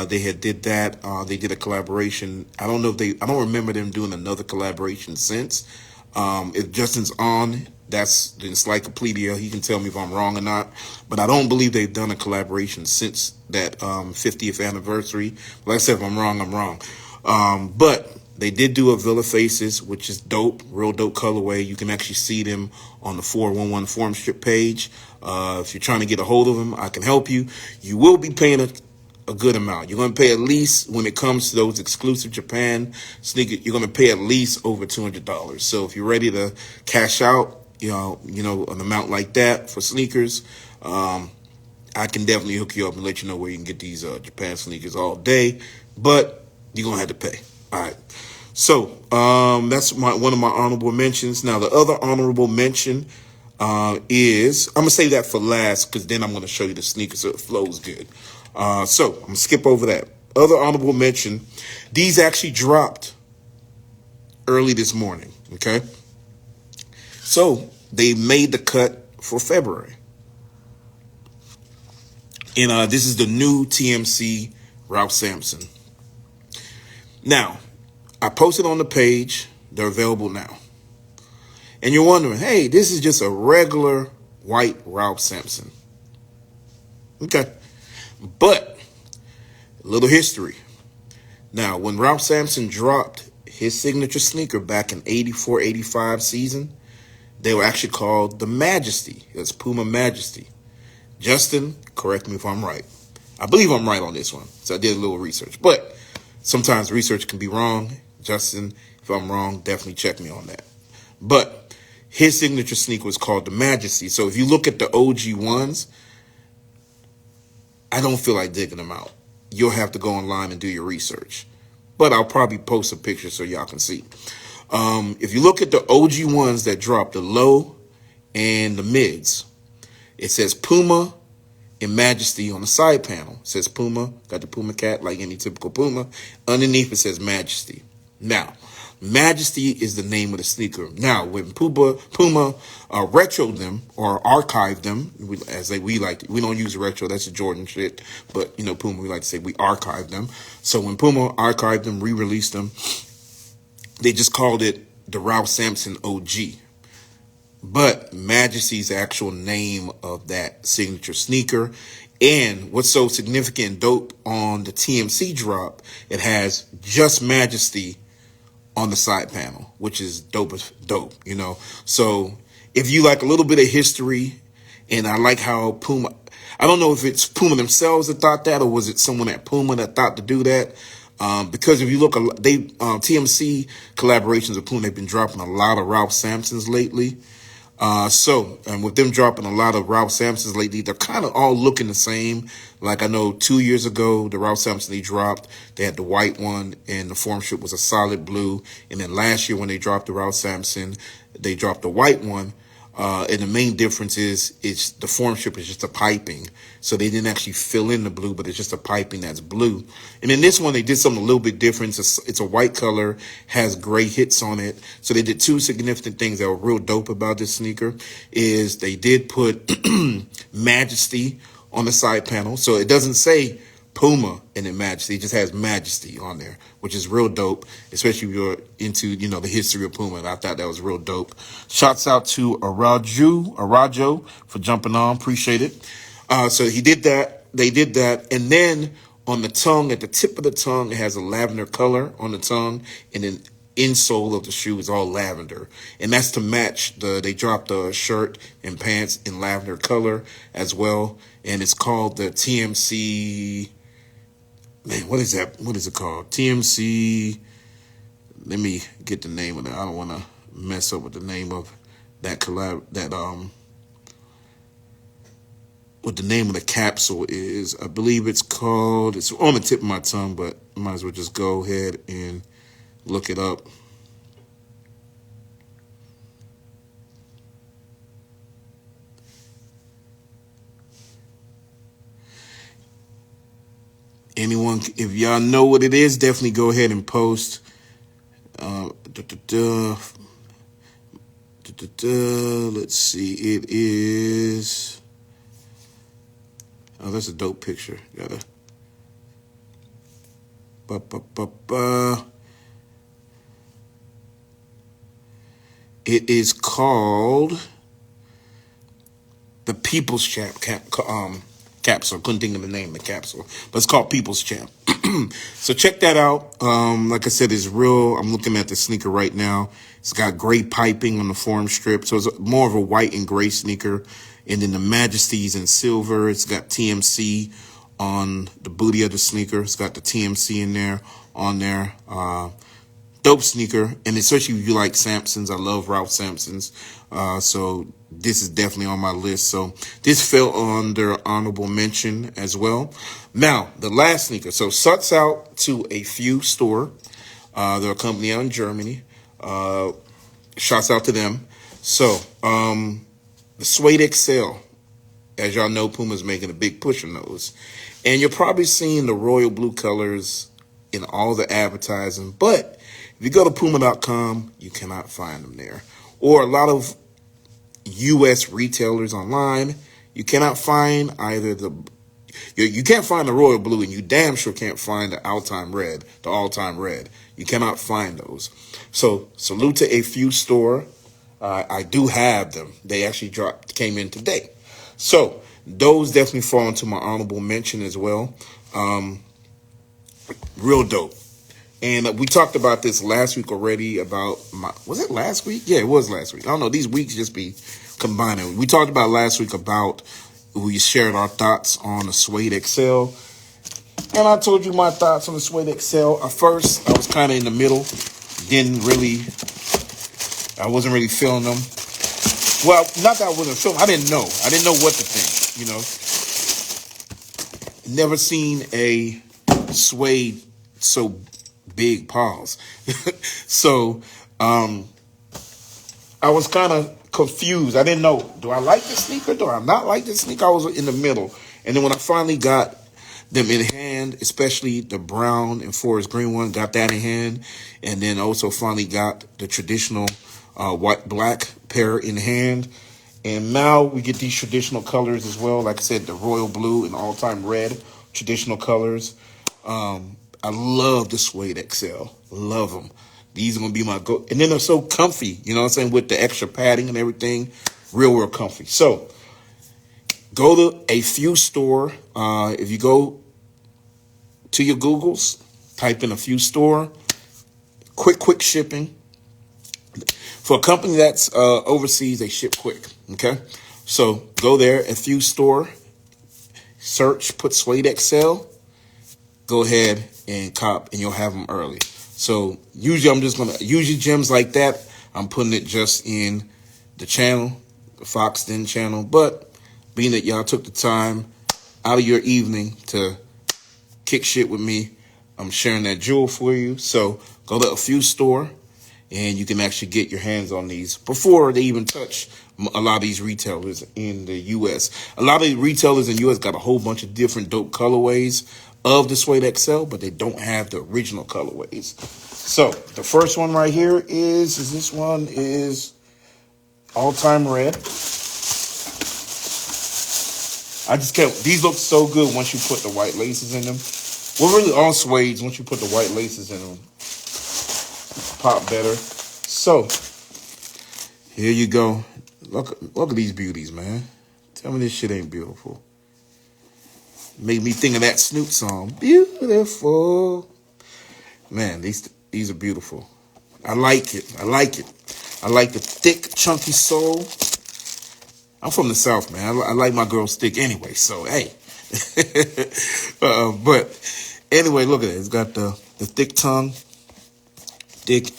They had did that. They did a collaboration. I don't remember them doing another collaboration since. If Justin's on, that's the encyclopedia. He can tell me if I'm wrong or not. But I don't believe they've done a collaboration since that 50th anniversary. Like I said, if I'm wrong, I'm wrong. But they did do a Villa Faces, which is dope, real dope colorway. You can actually see them on the 411 forum strip page. If you're trying to get a hold of them, I can help you. You will be paying a good amount. You're going to pay at least, when it comes to those exclusive Japan sneakers, you're going to pay at least over $200. So if you're ready to cash out, you know, an amount like that for sneakers, I can definitely hook you up and let you know where you can get these Japan sneakers all day. But you're going to have to pay. All right. So that's one of my honorable mentions. Now, the other honorable mention is, I'm going to save that for last because then I'm going to show you the sneakers so it flows good. So I'm going to skip over that. Other honorable mention, these actually dropped early this morning, okay? So they made the cut for February. And this is the new TMC Ralph Sampson. Now, I posted on the page. They're available now. And you're wondering, hey, this is just a regular white Ralph Sampson. Okay. But, a little history. Now, when Ralph Sampson dropped his signature sneaker back in 84-85 season, they were actually called the Majesty. It's Puma Majesty. Justin, correct me if I'm right. I believe I'm right on this one. So I did a little research. But sometimes research can be wrong. Justin, if I'm wrong, definitely check me on that. But his signature sneaker was called the Majesty. So if you look at the OG ones, I don't feel like digging them out. You'll have to go online and do your research. But I'll probably post a picture so y'all can see. If you look at the OG ones that dropped, the low and the mids, it says Puma and Majesty on the side panel. It says Puma, got the Puma cat like any typical Puma. Underneath it says Majesty. Now, Majesty is the name of the sneaker. Now, when Puma retroed them or archived them, we don't use retro, that's a Jordan shit. But, Puma, we like to say we archived them. So when Puma archived them, re-released them, they just called it the Ralph Sampson OG. But Majesty's the actual name of that signature sneaker. And what's so significant and dope on the TMC drop, it has just Majesty on the side panel, which is dope. So if you like a little bit of history, and I like how Puma, I don't know if it's Puma themselves that thought that, or was it someone at Puma that thought to do that? Because if you look, TMC collaborations with Puma, they've been dropping a lot of Ralph Sampsons lately. And with them dropping a lot of Ralph Sampsons lately, they're kind of all looking the same. Like I know 2 years ago, the Ralph Sampson they dropped, they had the white one and the form strip was a solid blue. And then last year when they dropped the Ralph Sampson, they dropped the white one. And the main difference is the form strip is just a piping. So they didn't actually fill in the blue, but it's just a piping that's blue. And in this one, they did something a little bit different. It's a white color, has gray hits on it. So they did two significant things that were real dope about this sneaker is they did put Majesty on the side panel. So it doesn't say Puma and then Majesty. It just has Majesty on there, which is real dope, especially if you're into, the history of Puma. And I thought that was real dope. Shouts out to Arajo for jumping on. Appreciate it. So he did that. They did that. And then on the tongue, at the tip of the tongue, it has a lavender color on the tongue. And then insole of the shoe is all lavender, and that's to match they dropped the shirt and pants in lavender color as well, and it's called the TMC. Man, what is that? What is it called? TMC. Let me get the name of it. I don't want to mess up with the name of that collab. What the name of the capsule is. I believe it's called. It's on the tip of my tongue, but I might as well just go ahead and look it up. Anyone, if y'all know what it is, definitely go ahead and post. Let's see. It is. Oh, that's a dope picture. Gotta. It is called the People's capsule. Couldn't think of the name of the capsule, but it's called People's Champ. So check that out. Like I said, it's real. I'm looking at the sneaker right now. It's got gray piping on the form strip, so it's more of a white and gray sneaker. And then the Majesty's in silver. It's got TMC on the booty of the sneaker. It's got the TMC in there, on there. Dope sneaker, and especially if you like Sampsons. I love Ralph Sampsons. So this is definitely on my list. So this fell under honorable mention as well. Now, the last sneaker. So sucks out to a few store. They're a company out in Germany. Shouts out to them. So the Suede XL. As y'all know, Puma's making a big push on those. And you're probably seeing the royal blue colors in all the advertising. But if you go to Puma.com, you cannot find them there. Or a lot of U.S. retailers online, you cannot find either you can't find the royal blue, and you damn sure can't find the all-time red. You cannot find those. So salute to a few store. I do have them. They actually came in today. So those definitely fall into my honorable mention as well. Real dope. And we talked about this last week already was it last week? Yeah, it was last week. I don't know. These weeks just be combining. We talked about last week we shared our thoughts on the Suede XL. And I told you my thoughts on the Suede XL. At first, I was kind of in the middle. I wasn't really feeling them. Well, not that I wasn't feeling. I didn't know what to think, Never seen a Suede so big paws. So I was kind of confused. I didn't know, do I like this sneaker? Do I not like this sneaker? I was in the middle. And then when I finally got them in hand, especially the brown and forest green one, got that in hand. And then also finally got the traditional black pair in hand. And now we get these traditional colors as well. Like I said, the royal blue and all-time red, traditional colors. I love the Suede XL. Love them. These are going to be my go. And then they're so comfy, you know what I'm saying, with the extra padding and everything. Real comfy. So go to a few store. If you go to your Googles, type in a few store. Quick shipping. For a company that's overseas, they ship quick. Okay? So go there, a few store. Search, put Suede XL. Go ahead and cop, and you'll have them early. So usually gems like that, I'm putting it just in the channel, the Fox Den channel. But being that y'all took the time out of your evening to kick shit with me, I'm sharing that jewel for you. So go to a few store, and you can actually get your hands on these before they even touch a lot of these retailers in the U.S. A lot of the retailers in the U.S. got a whole bunch of different dope colorways of the Suede XL, but they don't have the original colorways. So the first one right here is all-time red. These look so good once you put the white laces in them. Well, really all suedes, once you put the white laces in them, pop better. So here you go. Look at these beauties, man. Tell me this shit ain't beautiful. Made me think of that Snoop song. Beautiful. Man, these are beautiful. I like it. I like it. I like the thick, chunky sole. I'm from the South, man. I like my girls thick anyway. So hey, but anyway, look at it. It's got the thick tongue, thick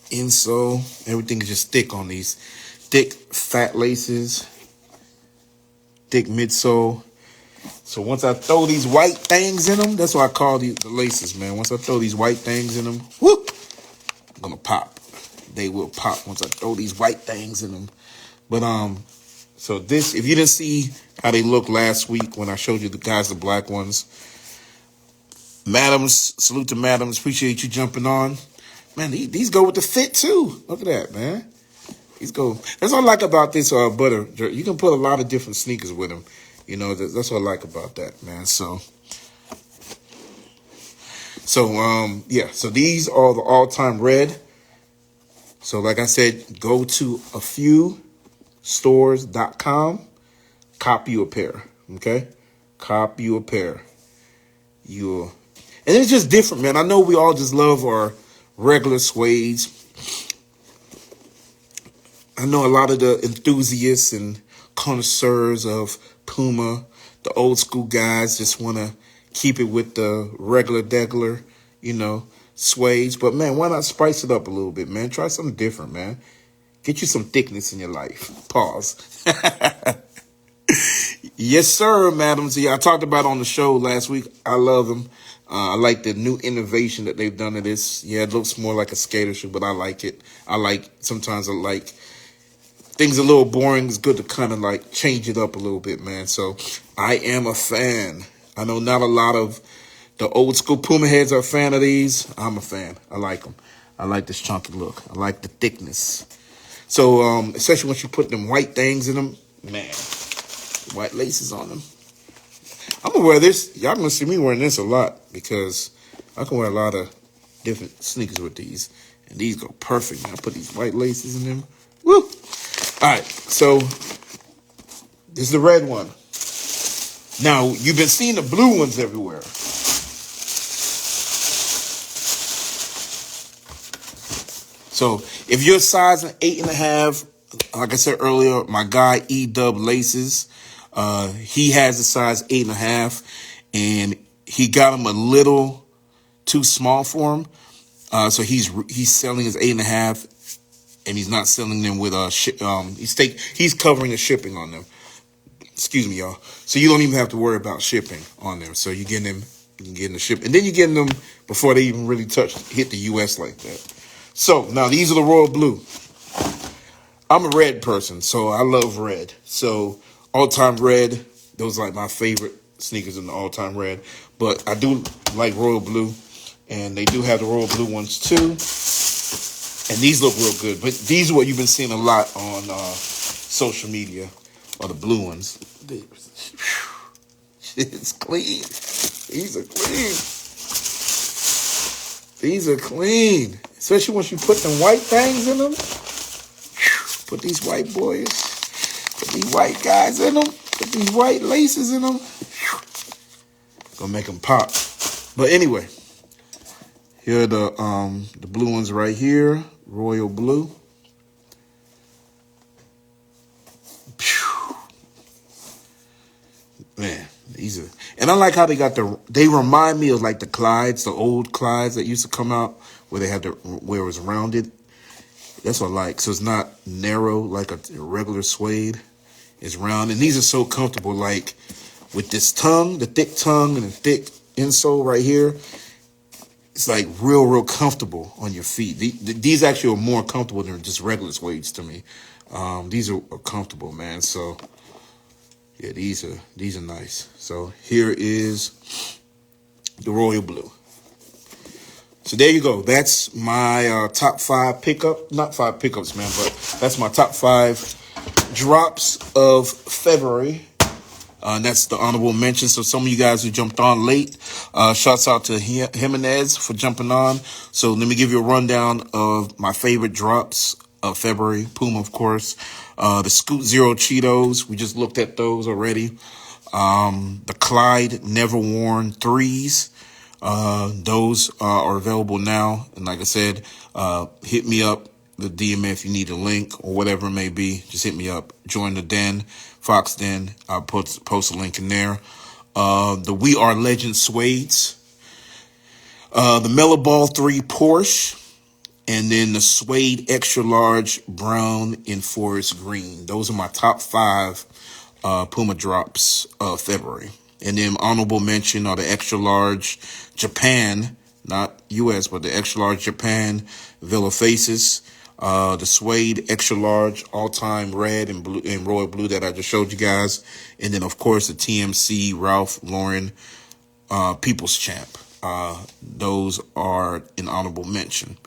insole. Everything is just thick on these thick, fat laces, thick midsole. So once I throw these white things in them, that's what I call the laces, man. Once I throw these white things in them, whoop, I'm gonna pop. They will pop once I throw these white things in them. But so this, if you didn't see how they looked last week when I showed you the guys, the black ones, madams, salute to madams, appreciate you jumping on. Man, these go with the fit too. Look at that, man. These go. That's what I like about this butter. You can put a lot of different sneakers with them. You know, that's what I like about that, man. So yeah. So these are the all-time red. So like I said, go to a few stores.com, cop you a pair, okay? Cop you a pair. And it's just different, man. I know we all just love our regular suedes. I know a lot of the enthusiasts and connoisseurs of Puma, the old school guys, just want to keep it with the regular, suedes. But, man, why not spice it up a little bit, man? Try something different, man. Get you some thickness in your life. Pause. Yes, sir, madams. Yeah, I talked about it on the show last week. I love them. I like the new innovation that they've done to this. Yeah, it looks more like a skater shoe, but I like it. Sometimes I like things a little boring. It's good to kind of like change it up a little bit, man. So I am a fan. I know not a lot of the old school Puma heads are a fan of these. I'm a fan. I like them. I like this chunky look. I like the thickness. So, especially once you put them white things in them, man, white laces on them. I'm going to wear this. Y'all going to see me wearing this a lot because I can wear a lot of different sneakers with these. And these go perfect, man. I put these white laces in them. Woo! All right, so this is the red one. Now, you've been seeing the blue ones everywhere. So if you're sizing 8.5, like I said earlier, my guy E-Dub Laces, he has a size 8.5, and he got him a little too small for him. So he's selling his 8.5, and he's not selling them with he's covering the shipping on them. Excuse me, y'all. So you don't even have to worry about shipping on them. So you can get the ship, and then you're getting them before they even really hit the U.S. like that. So, now these are the royal blue. I'm a red person, so I love red. So, all-time red, those are like my favorite sneakers in the all-time red. But I do like royal blue, and they do have the royal blue ones too. And these look real good. But these are what you've been seeing a lot on social media, are the blue ones. It's clean. These are clean. These are clean. Especially once you put them white things in them. Put these white boys. Put these white guys in them. Put these white laces in them. Gonna make them pop. But anyway. Here are the blue ones right here. Royal blue. Man, these are, and I like how they remind me of like the Clydes, the old Clydes that used to come out where where it was rounded. That's what I like. So it's not narrow like a regular suede. It's round, and these are so comfortable. Like with this tongue, the thick tongue and the thick insole right here, it's like real comfortable on your feet. These actually are more comfortable than just regular suedes to me. These are comfortable, man. So. Yeah, these are nice. So here is the royal blue. So there you go. That's my top 5 pickup. Not 5 pickups, man, but that's my top 5 drops of February. And that's the honorable mention. So some of you guys who jumped on late, shouts out to Jimenez for jumping on. So let me give you a rundown of my favorite drops of February. Puma, of course. The Scoot Zero Cheetos. We just looked at those already. The Clyde Never Worn 3s. Those are available now. And like I said, hit me up, the DM, if you need a link or whatever it may be. Just hit me up. Join the den, Fox Den. I'll post a link in there. The We Are Legend suedes. The Mellow Ball 3 Porsche. And then the suede extra large brown in forest green. Those are my top 5 Puma drops of February. And then honorable mention are the extra large Japan, not US, but the extra large Japan Villa Faces. The suede extra large all time red and blue and royal blue that I just showed you guys. And then of course the TMC Ralph Lauren People's Champ. Those are an honorable mention.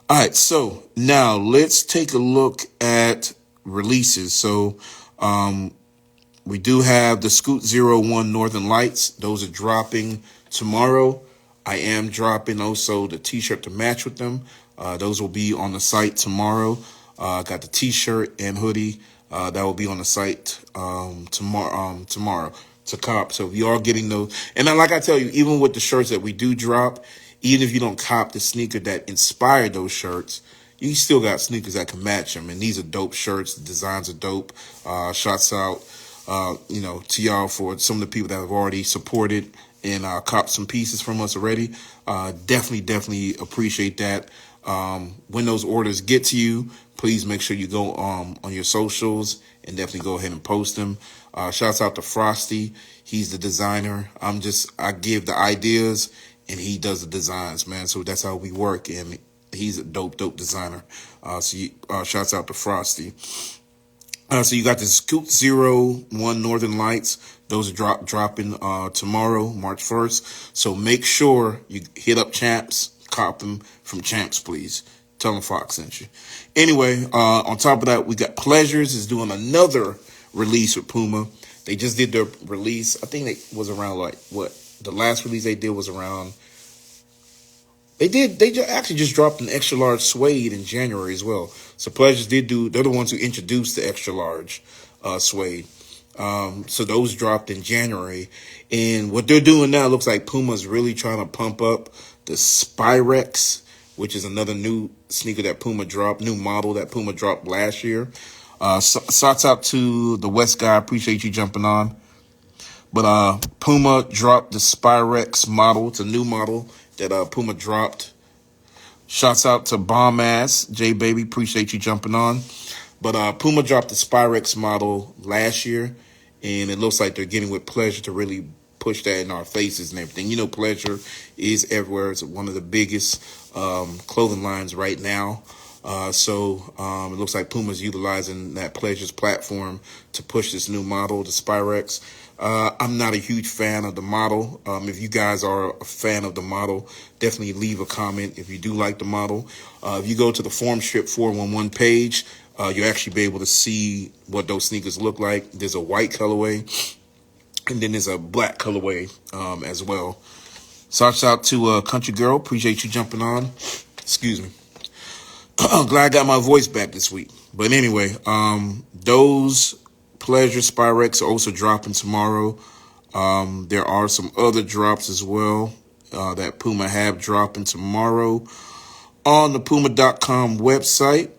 All right, so now let's take a look at releases. So we do have the Scoot 01 Northern Lights. Those are dropping tomorrow. I am dropping also the t-shirt to match with them. Those will be on the site tomorrow. Got the t-shirt and hoodie. That will be on the site tomorrow to cop. So if you are getting those, and then like I tell you, even with the shirts that we do drop, even if you don't cop the sneaker that inspired those shirts, you still got sneakers that can match them. And these are dope shirts. The designs are dope. Shots out, to y'all for some of the people that have already supported and copped some pieces from us already. Definitely appreciate that. When those orders get to you, please make sure you go on your socials and definitely go ahead and post them. Shouts out to Frosty. He's the designer. I give the ideas and he does the designs, man. So that's how we work. And he's a dope designer. Shouts out to Frosty. So you got the Scoot 01 Northern Lights. Those are dropping tomorrow, March 1st. So make sure you hit up Champs, cop them from Champs, please. Tell them Fox sent you. Anyway, on top of that, we got Pleasures is doing another release with Puma. They just did their release. I think it was around the last release they did was around. They actually just dropped an extra large suede in January as well. So Pleasures they're the ones who introduced the extra large suede. So those dropped in January. And what they're doing now looks like Puma's really trying to pump up the Spyrex, which is another new sneaker that Puma dropped, new model that Puma dropped last year. Shouts out to the West guy. Appreciate you jumping on. But Puma dropped the Spyrex model. It's a new model that Puma dropped. Shouts out to Bomb Ass J Baby. Appreciate you jumping on. But Puma dropped the Spyrex model last year, and it looks like they're getting with Pleasure to really push that in our faces and everything. You know, Pleasure is everywhere. It's one of the biggest clothing lines right now. So it looks like Puma's utilizing that Pleasure's platform to push this new model, the Spyrex. I'm not a huge fan of the model. If you guys are a fan of the model, definitely leave a comment if you do like the model. If you go to the Form Strip 411 page, you'll actually be able to see what those sneakers look like. There's a white colorway, and then there's a black colorway as well. Shouts out to Country Girl. Appreciate you jumping on. Excuse me. Glad I got my voice back this week. But anyway, those Pleasure Spyrex are also dropping tomorrow. There are some other drops as well that Puma have dropping tomorrow on the Puma.com website.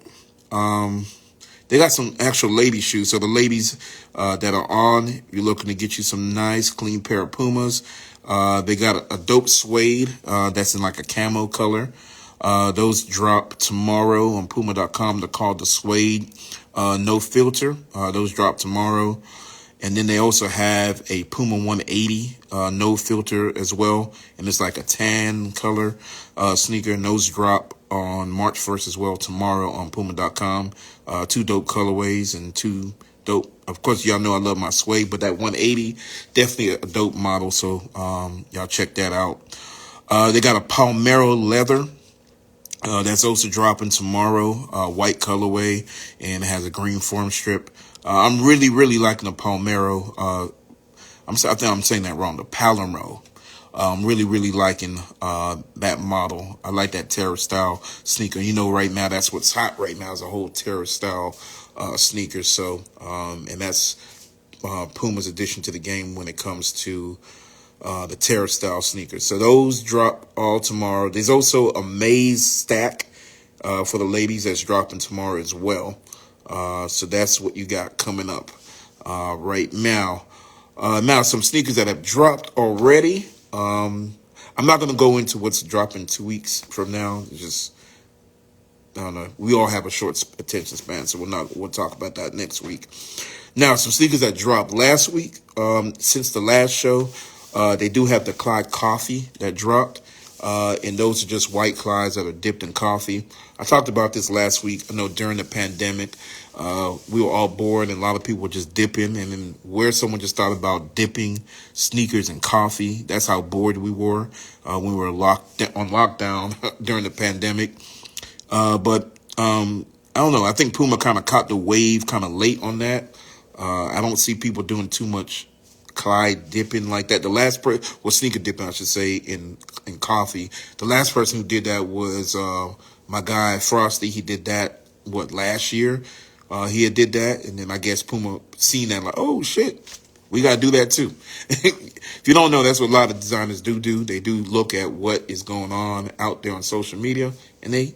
They got some actual lady shoes. So the ladies that are on, if you're looking to get you some nice, clean pair of Pumas, they got a dope suede that's in like a camo color. Those drop tomorrow on Puma.com. They're called the Suede No Filter. Those drop tomorrow. And then they also have a Puma 180 No Filter as well. And it's like a tan color sneaker. And those drop on March 1st as well tomorrow on Puma.com. Two dope colorways and two dope. Of course, y'all know I love my suede, but that 180, definitely a dope model. So y'all check that out. They got a Palmero leather. That's also dropping tomorrow, white colorway, and it has a green form strip. I'm really liking the Palmero. I think I'm saying that wrong. The Palomero. I'm really liking that model. I like that terror style sneaker. You know, right now that's what's hot right now is a whole terror style sneaker. So, and that's Puma's addition to the game when it comes to the Terror style sneakers. So those drop all tomorrow. There's also a Maze stack for the ladies that's dropping tomorrow as well. So that's what you got coming up right now. Now, some sneakers that have dropped already. I'm not going to go into what's dropping 2 weeks from now. It's just, I don't know. We all have a short attention span, so we'll talk about that next week. Now, some sneakers that dropped last week. Since the last show, they do have the Clyde coffee that dropped. And those are just white Clydes that are dipped in coffee. I talked about this last week. I know during the pandemic, we were all bored and a lot of people were just dipping. And then where someone just thought about dipping sneakers in coffee, that's how bored we were when we were on lockdown during the pandemic. But I don't know. I think Puma kind of caught the wave kind of late on that. I don't see people doing too much Clyde dipping like that. The last person, well, sneaker dipping, I should say, in coffee. The last person who did that was my guy Frosty. He did that last year. He did that, and then I guess Puma seen that like, oh shit, we gotta do that too. If you don't know, that's what a lot of designers do. They do look at what is going on out there on social media, and they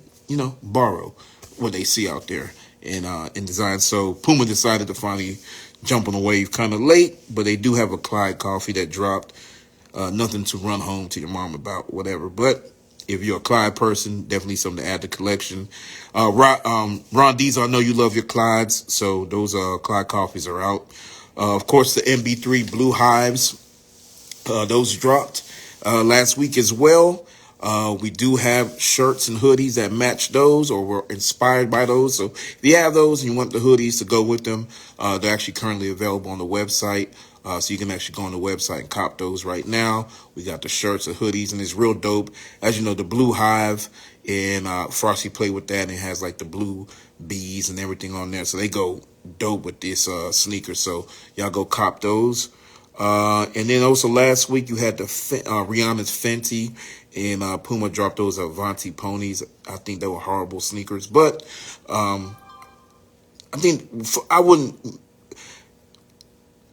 borrow what they see out there in design. So Puma decided to finally jump on the wave kind of late, but they do have a Clyde coffee that dropped. Nothing to run home to your mom about, whatever. But if you're a Clyde person, definitely something to add to the collection. Ron Diesel, I know you love your Clydes, so those Clyde coffees are out. Of course, the MB3 Blue Hives, those dropped last week as well. We do have shirts and hoodies that match those or were inspired by those. So if you have those and you want the hoodies to go with them, they're actually currently available on the website. So you can actually go on the website and cop those right now. We got the shirts and hoodies, and it's real dope. As you know, the Blue Hive, and Frosty played with that, and it has like the blue bees and everything on there. So they go dope with this sneaker. So y'all go cop those. And then also last week you had the Rihanna's Fenty, and Puma dropped those Avanti ponies. I think they were horrible sneakers, but I think I wouldn't.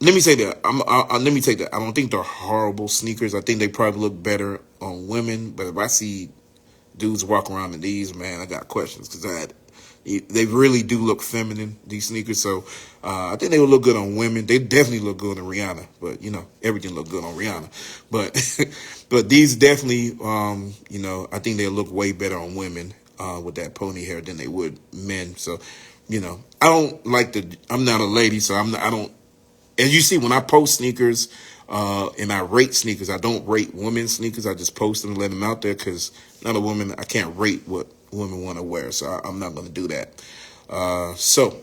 Let me say that. Let me take that. I don't think they're horrible sneakers. I think they probably look better on women. But if I see dudes walk around in these, man, I got questions because they really do look feminine, these sneakers. So I think they would look good on women. They definitely look good on Rihanna. But everything look good on Rihanna. But but these definitely, I think they look way better on women with that pony hair than they would men. So I don't like I'm not a lady, so I don't. As you see, when I post sneakers and I rate sneakers, I don't rate women's sneakers. I just post them and let them out there because not a woman, I can't rate what women want to wear. So I'm not going to do that. So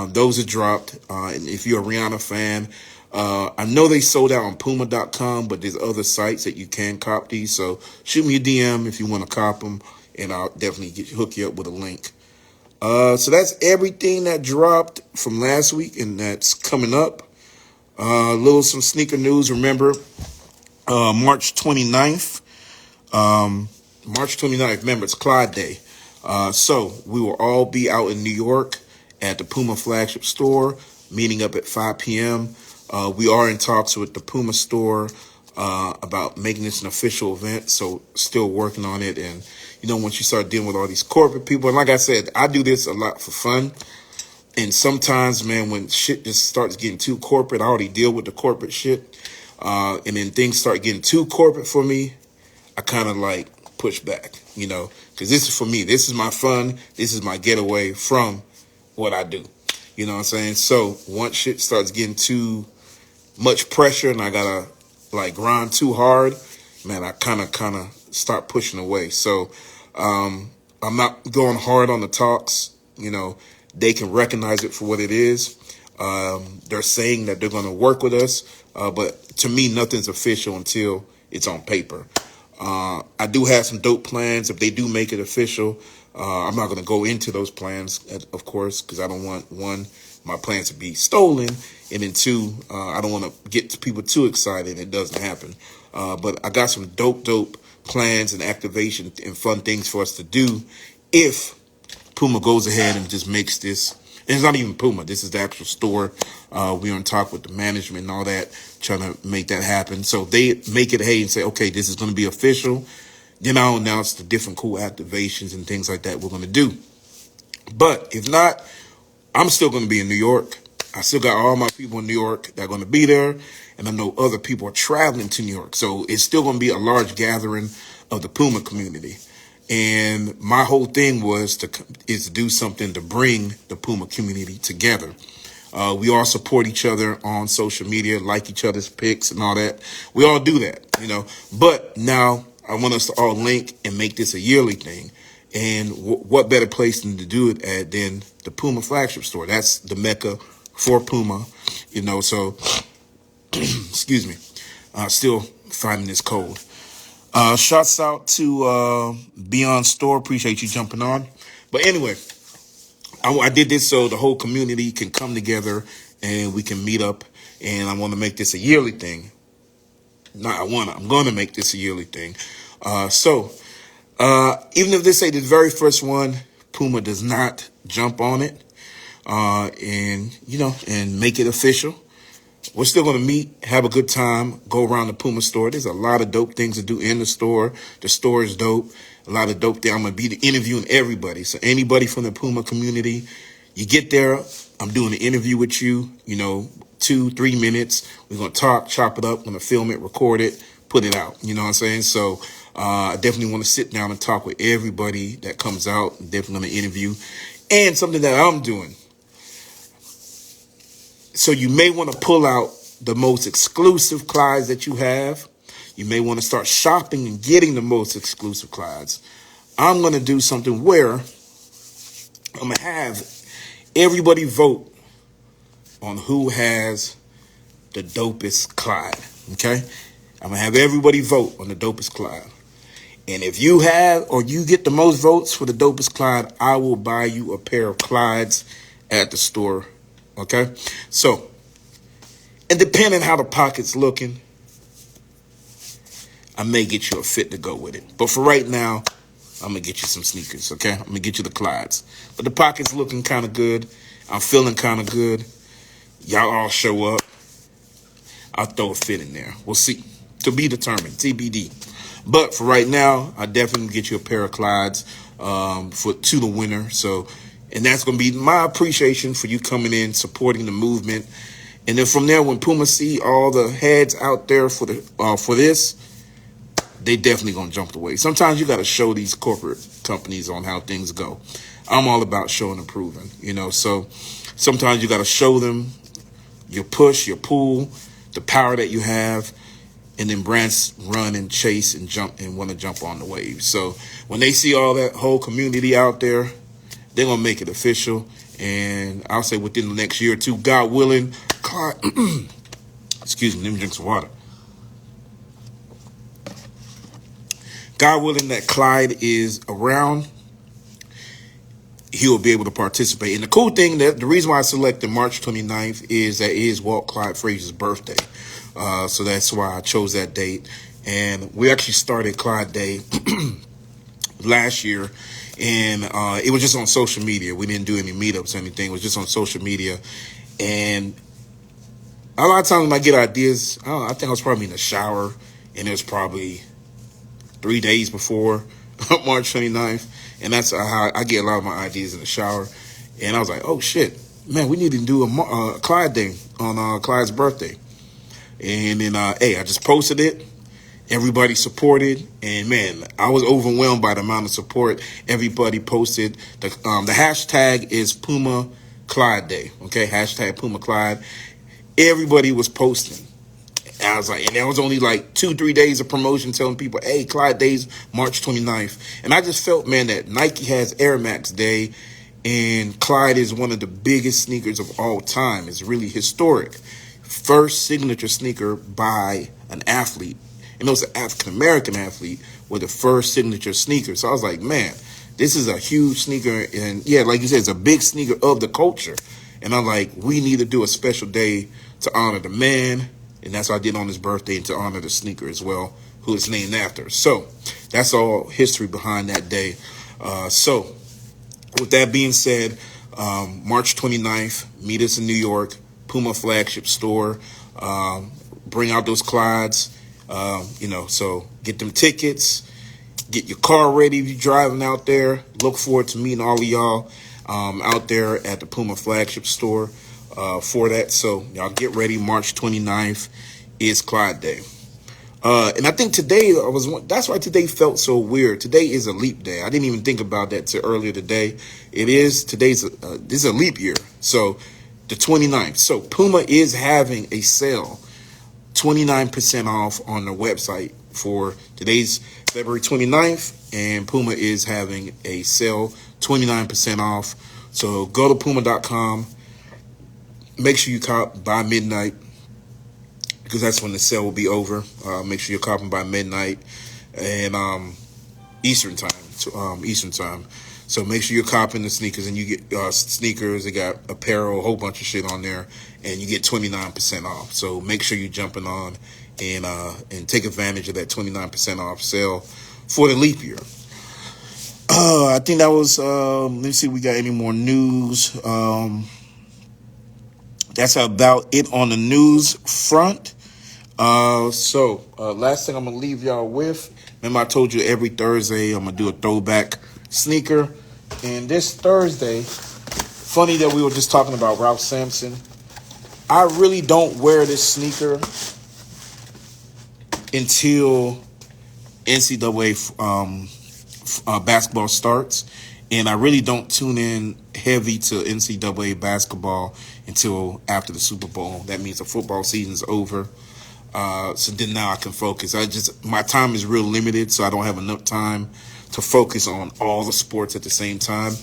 those are dropped. And if you're a Rihanna fan, I know they sold out on Puma.com, but there's other sites that you can cop these. So shoot me a DM if you want to cop them, and I'll definitely hook you up with a link. So that's everything that dropped from last week, and that's coming up. Some sneaker news. Remember, March 29th. March 29th. Remember, it's Clyde Day. So we will all be out in New York at the Puma flagship store, meeting up at 5 p.m. We are in talks with the Puma store about making this an official event. So still working on it. And, once you start dealing with all these corporate people, and like I said, I do this a lot for fun. And sometimes, man, when shit just starts getting too corporate, I already deal with the corporate shit. And then things start getting too corporate for me, I kind of like push back, because this is for me. This is my fun. This is my getaway from what I do. You know what I'm saying? So once shit starts getting too much pressure and I got to grind too hard, man, I kind of start pushing away. So I'm not going hard on the talks, They can recognize it for what it is. They're saying that they're going to work with us. But to me, nothing's official until it's on paper. I do have some dope plans. If they do make it official, I'm not going to go into those plans, of course, because I don't want, my plans to be stolen. And then two, I don't want to get people too excited. It doesn't happen. But I got some dope plans and activation and fun things for us to do if Puma goes ahead and just makes this And it's not even Puma. This is the actual store. We're on talk with the management and all that, trying to make that happen. So they make it, hey, and say, okay, this is going to be official. Then I'll announce the different cool activations and things like that we're going to do. But if not, I'm still going to be in New York. I still got all my people in New York that are going to be there. And I know other people are traveling to New York. So it's still going to be a large gathering of the Puma community. And my whole thing is to do something to bring the Puma community together. We all support each other on social media, like each other's pics and all that. We all do that, But now I want us to all link and make this a yearly thing. And what better place than to do it at than the Puma flagship store? That's the mecca for Puma, So, excuse me, still finding this cold. Shouts out to Beyond Store. Appreciate you jumping on. But anyway, I did this so the whole community can come together and we can meet up. And I want to make this a yearly thing. I'm going to make this a yearly thing. So even if they say the very first one, Puma does not jump on it and make it official. We're still going to meet, have a good time, go around the Puma store. There's a lot of dope things to do in the store. The store is dope. A lot of dope things. I'm going to be interviewing everybody. So anybody from the Puma community, you get there, I'm doing an interview with you, 2-3 minutes. We're going to talk, chop it up, going to film it, record it, put it out. You know what I'm saying? So I definitely want to sit down and talk with everybody that comes out. Definitely going to interview. And something that I'm doing. So you may want to pull out the most exclusive Clydes that you have. You may want to start shopping and getting the most exclusive Clydes. I'm going to do something where I'm going to have everybody vote on who has the dopest Clyde. Okay? I'm going to have everybody vote on the dopest Clyde. And if you have or you get the most votes for the dopest Clyde, I will buy you a pair of Clydes at the store. Okay, so, and depending how the pocket's looking, I may get you a fit to go with it. But for right now, I'm going to get you some sneakers, okay? I'm going to get you the Clydes. But the pocket's looking kind of good. I'm feeling kind of good. Y'all all show up. I'll throw a fit in there. We'll see. To be determined, TBD. But for right now, I definitely get you a pair of Clydes to the winner. So, and that's going to be my appreciation for you coming in, supporting the movement. And then from there, when Puma see all the heads out there for this, they definitely going to jump the way. Sometimes you got to show these corporate companies on how things go. I'm all about showing and proving, So sometimes you got to show them your push, your pull, the power that you have. And then brands run and chase and jump and want to jump on the wave. So when they see all that whole community out there, they're going to make it official. And I'll say within the next year or two, God willing, Clyde, excuse me, let me drink some water. God willing that Clyde is around, he will be able to participate. And the cool thing, that the reason why I selected March 29th is that it is Walt Clyde Frazier's birthday. So that's why I chose that date. And we actually started Clyde Day last year. And it was just on social media. We didn't do any meetups or anything. It was just on social media. And a lot of times when I get ideas, I think I was probably in the shower. And it was probably 3 days before March 29th. And that's how I get a lot of my ideas in the shower. And I was like, oh, shit. Man, we need to do a Clyde Day on Clyde's birthday. And then, I just posted it. Everybody supported, and man, I was overwhelmed by the amount of support. Everybody posted. The hashtag is Puma Clyde Day. Okay, hashtag Puma Clyde. Everybody was posting. And I was like, and there was only like 2-3 days of promotion telling people, hey, Clyde Day's March 29th. And I just felt, man, that Nike has Air Max Day, and Clyde is one of the biggest sneakers of all time. It's really historic. First signature sneaker by an athlete. And it was an African-American athlete with the first signature sneaker. So I was like, man, this is a huge sneaker. And yeah, like you said, it's a big sneaker of the culture. And I'm like, we need to do a special day to honor the man. And that's what I did on his birthday, and to honor the sneaker as well, who it's named after. So that's all history behind that day. So with that being said, March 29th, meet us in New York, Puma flagship store. Bring out those Clydes. So get them tickets. Get your car ready if you're driving out there. Look forward to meeting all of y'all out there at the Puma flagship store for that. So y'all get ready. March 29th is Clyde Day. And I think today that's why today felt so weird. Today is a leap day. I didn't even think about that till earlier today. This is a leap year. So the 29th. So Puma is having a sale, 29% off on their website for today's February 29th, and Puma is having a sale, 29% off. So go to puma.com. Make sure you cop by midnight, because that's when the sale will be over. Make sure you're copping by midnight and Eastern time. So make sure you're copping the sneakers, and you get sneakers. They got apparel, a whole bunch of shit on there, and you get 29% off. So make sure you're jumping on and take advantage of that 29% off sale for the leap year. I think that was. Let's see, if we got any more news. That's about it on the news front. Last thing I'm gonna leave y'all with. Remember, I told you every Thursday I'm gonna do a throwback sneaker. And this Thursday, funny that we were just talking about Ralph Sampson. I really don't wear this sneaker until NCAA basketball starts. And I really don't tune in heavy to NCAA basketball until after the Super Bowl. That means the football season's over. So then now I can focus. My time is real limited, so I don't have enough time to focus on all the sports at the same time.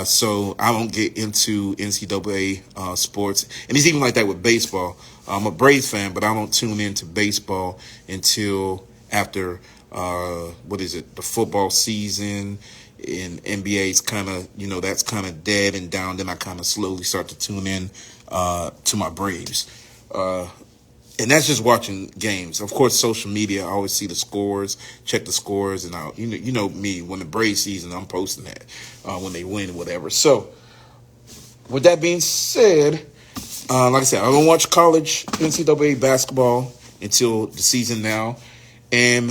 So I don't get into NCAA sports. And it's even like that with baseball. I'm a Braves fan, but I don't tune into baseball until after, the football season. And NBA's kind of, that's kind of dead and down. Then I kind of slowly start to tune in to my Braves. And that's just watching games. Of course, social media, I always see the scores, check the scores, and you know me, when the Braves season, I'm posting that when they win, whatever. So, with that being said, like I said, I don't watch college NCAA basketball until the season now. And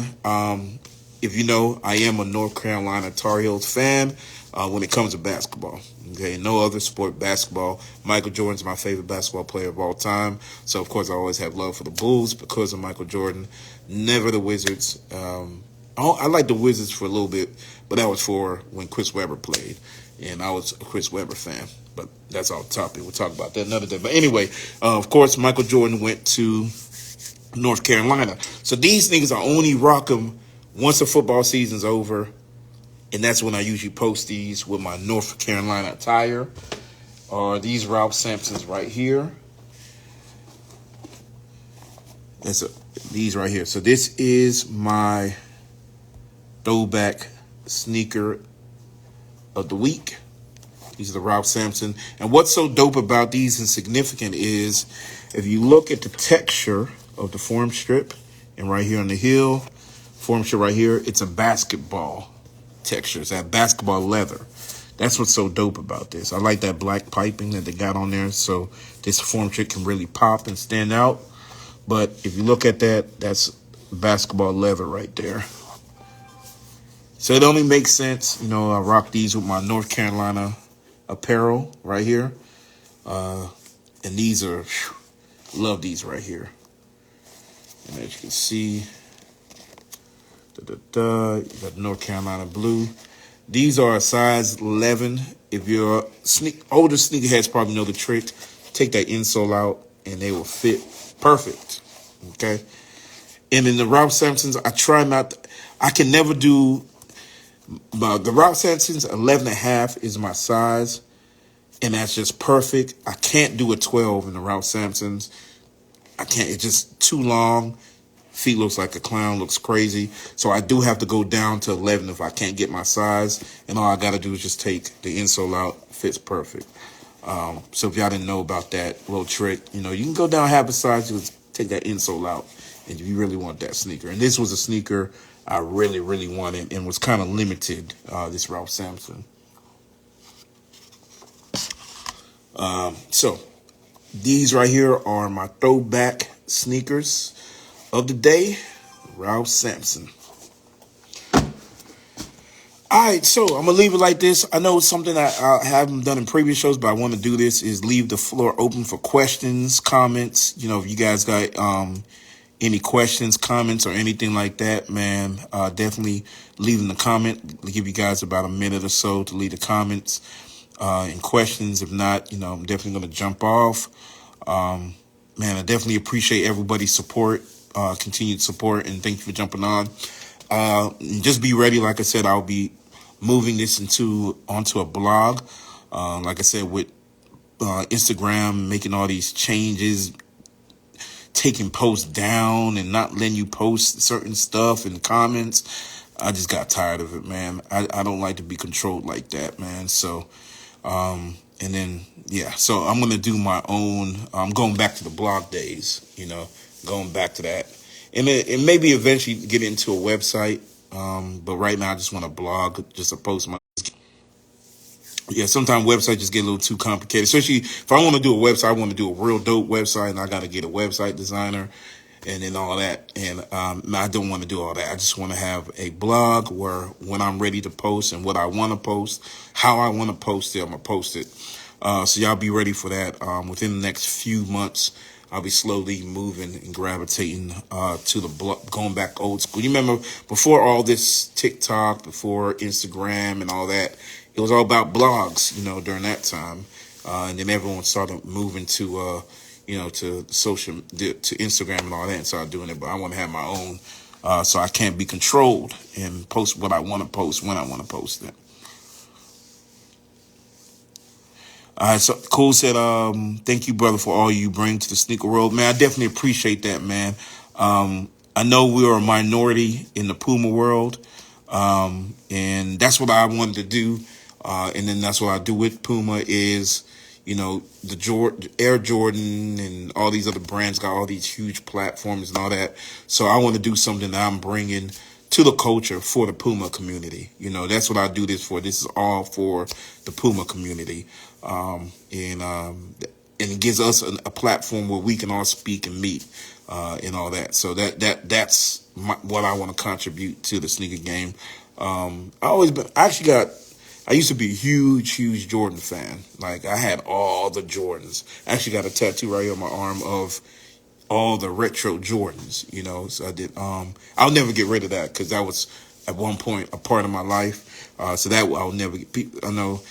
if you know, I am a North Carolina Tar Heels fan when it comes to basketball. Okay, no other sport, basketball. Michael Jordan's my favorite basketball player of all time. So, of course, I always have love for the Bulls because of Michael Jordan. Never the Wizards. I like the Wizards for a little bit, but that was for when Chris Webber played. And I was a Chris Webber fan. But that's off topic. We'll talk about that another day. But anyway, of course, Michael Jordan went to North Carolina. So these niggas are only rock them once the football season's over. And that's when I usually post these with my North Carolina attire. Or these Ralph Sampsons right here. These right here. So this is my throwback sneaker of the week. These are the Ralph Sampson. And what's so dope about these and significant is if you look at the texture of the form strip, and right here on the heel, form strip right here, it's a basketball texture. It's that basketball leather. That's what's so dope about this. I like that black piping that they got on there, so this form strip can really pop and stand out. But if you look at that, that's basketball leather right there. So it only makes sense, I rock these with my North Carolina apparel right here. And these are, love these right here. And as you can see, you got North Carolina blue. These are a size 11. If you're older sneakerheads probably know the trick. Take that insole out and they will fit perfect. Okay. And in the Ralph Sampsons, I can never do, the Ralph Sampsons 11.5 is my size. And that's just perfect. I can't do a 12 in the Ralph Sampsons. I can't, it's just too long. Feet looks like a clown, looks crazy. So I do have to go down to 11 if I can't get my size. And all I got to do is just take the insole out. Fits perfect. So if y'all didn't know about that little trick, you can go down half a size, just take that insole out. And if you really want that sneaker. And this was a sneaker I really, really wanted and was kind of limited, this Ralph Sampson. So these right here are my throwback sneakers of the day. Ralph Sampson. All right, so I'm gonna leave it like this. I know it's something that I haven't done in previous shows, but I want to do this: is leave the floor open for questions, comments. If you guys got any questions, comments, or anything like that, man, definitely leave in the comment. I'll give you guys about a minute or so to leave the comments and questions. If not, I'm definitely gonna jump off. Man, I definitely appreciate everybody's support, continued support, and thank you for jumping on. Just be ready. Like I said, I'll be moving this onto a blog. Like I said, with Instagram making all these changes, taking posts down and not letting you post certain stuff in the comments. I just got tired of it, man. I don't like to be controlled like that, man. So, and then, yeah, so I'm going to do my own. I'm going back to the blog days, going back to that. And maybe eventually get into a website. But right now I just want to blog, just to post my. Yeah, sometimes websites just get a little too complicated. Especially if I want to do a website, I want to do a real dope website, and I got to get a website designer and then all that. And I don't want to do all that. I just want to have a blog where when I'm ready to post and what I want to post, how I want to post it, I'm going to post it. So y'all be ready for that. Within the next few months, I'll be slowly moving and gravitating to the blog, going back old school. You remember before all this TikTok, before Instagram and all that, it was all about blogs, during that time. And then everyone started moving to, to to Instagram and all that and started doing it. But I want to have my own, so I can't be controlled and post what I want to post when I want to post it. All right, so Cool said, thank you, brother, for all you bring to the sneaker world. Man, I definitely appreciate that, man. I know we are a minority in the Puma world, and that's what I wanted to do. And then that's what I do with Puma is, the Air Jordan and all these other brands got all these huge platforms and all that. So I want to do something that I'm bringing to the culture for the Puma community. That's what I do this for. This is all for the Puma community. And it gives us a platform where we can all speak and meet, and all that. So that's what I want to contribute to the sneaker game. I used to be a huge Jordan fan. Like, I had all the Jordans. I actually got a tattoo right here on my arm of all the retro Jordans, So I did. I'll never get rid of that because that was at one point a part of my life. So that I'll never get. I know,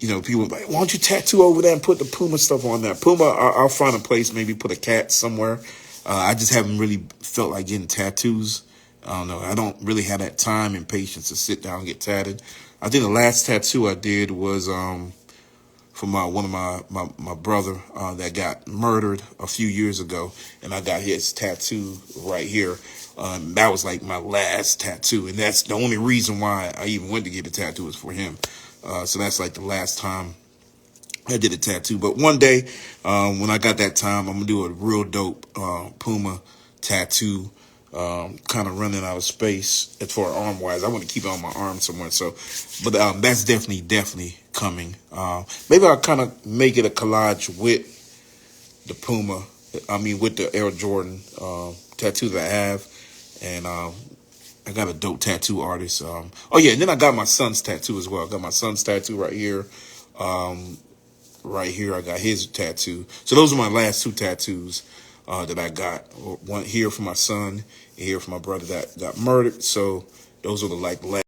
people are like, why don't you tattoo over there and put the Puma stuff on there? Puma, I'll find a place, maybe put a cat somewhere. I just haven't really felt like getting tattoos. I don't know. I don't really have that time and patience to sit down and get tatted. I think the last tattoo I did was for one of my brother that got murdered a few years ago, and I got his tattoo right here. That was like my last tattoo, and that's the only reason why I even went to get a tattoo was for him. So that's like the last time I did a tattoo. But one day, when I got that time, I'm gonna do a real dope Puma tattoo. Kind of running out of space as far arm wise. I want to keep it on my arm somewhere. So, but that's definitely coming. Maybe I'll kind of make it a collage with the Puma. With the Air Jordan tattoo that I have, and I got a dope tattoo artist. And then I got my son's tattoo as well. I got my son's tattoo right here. Right here, I got his tattoo. So those are my last two tattoos that I got. One here for my son, and here for my brother that got murdered. So those are the last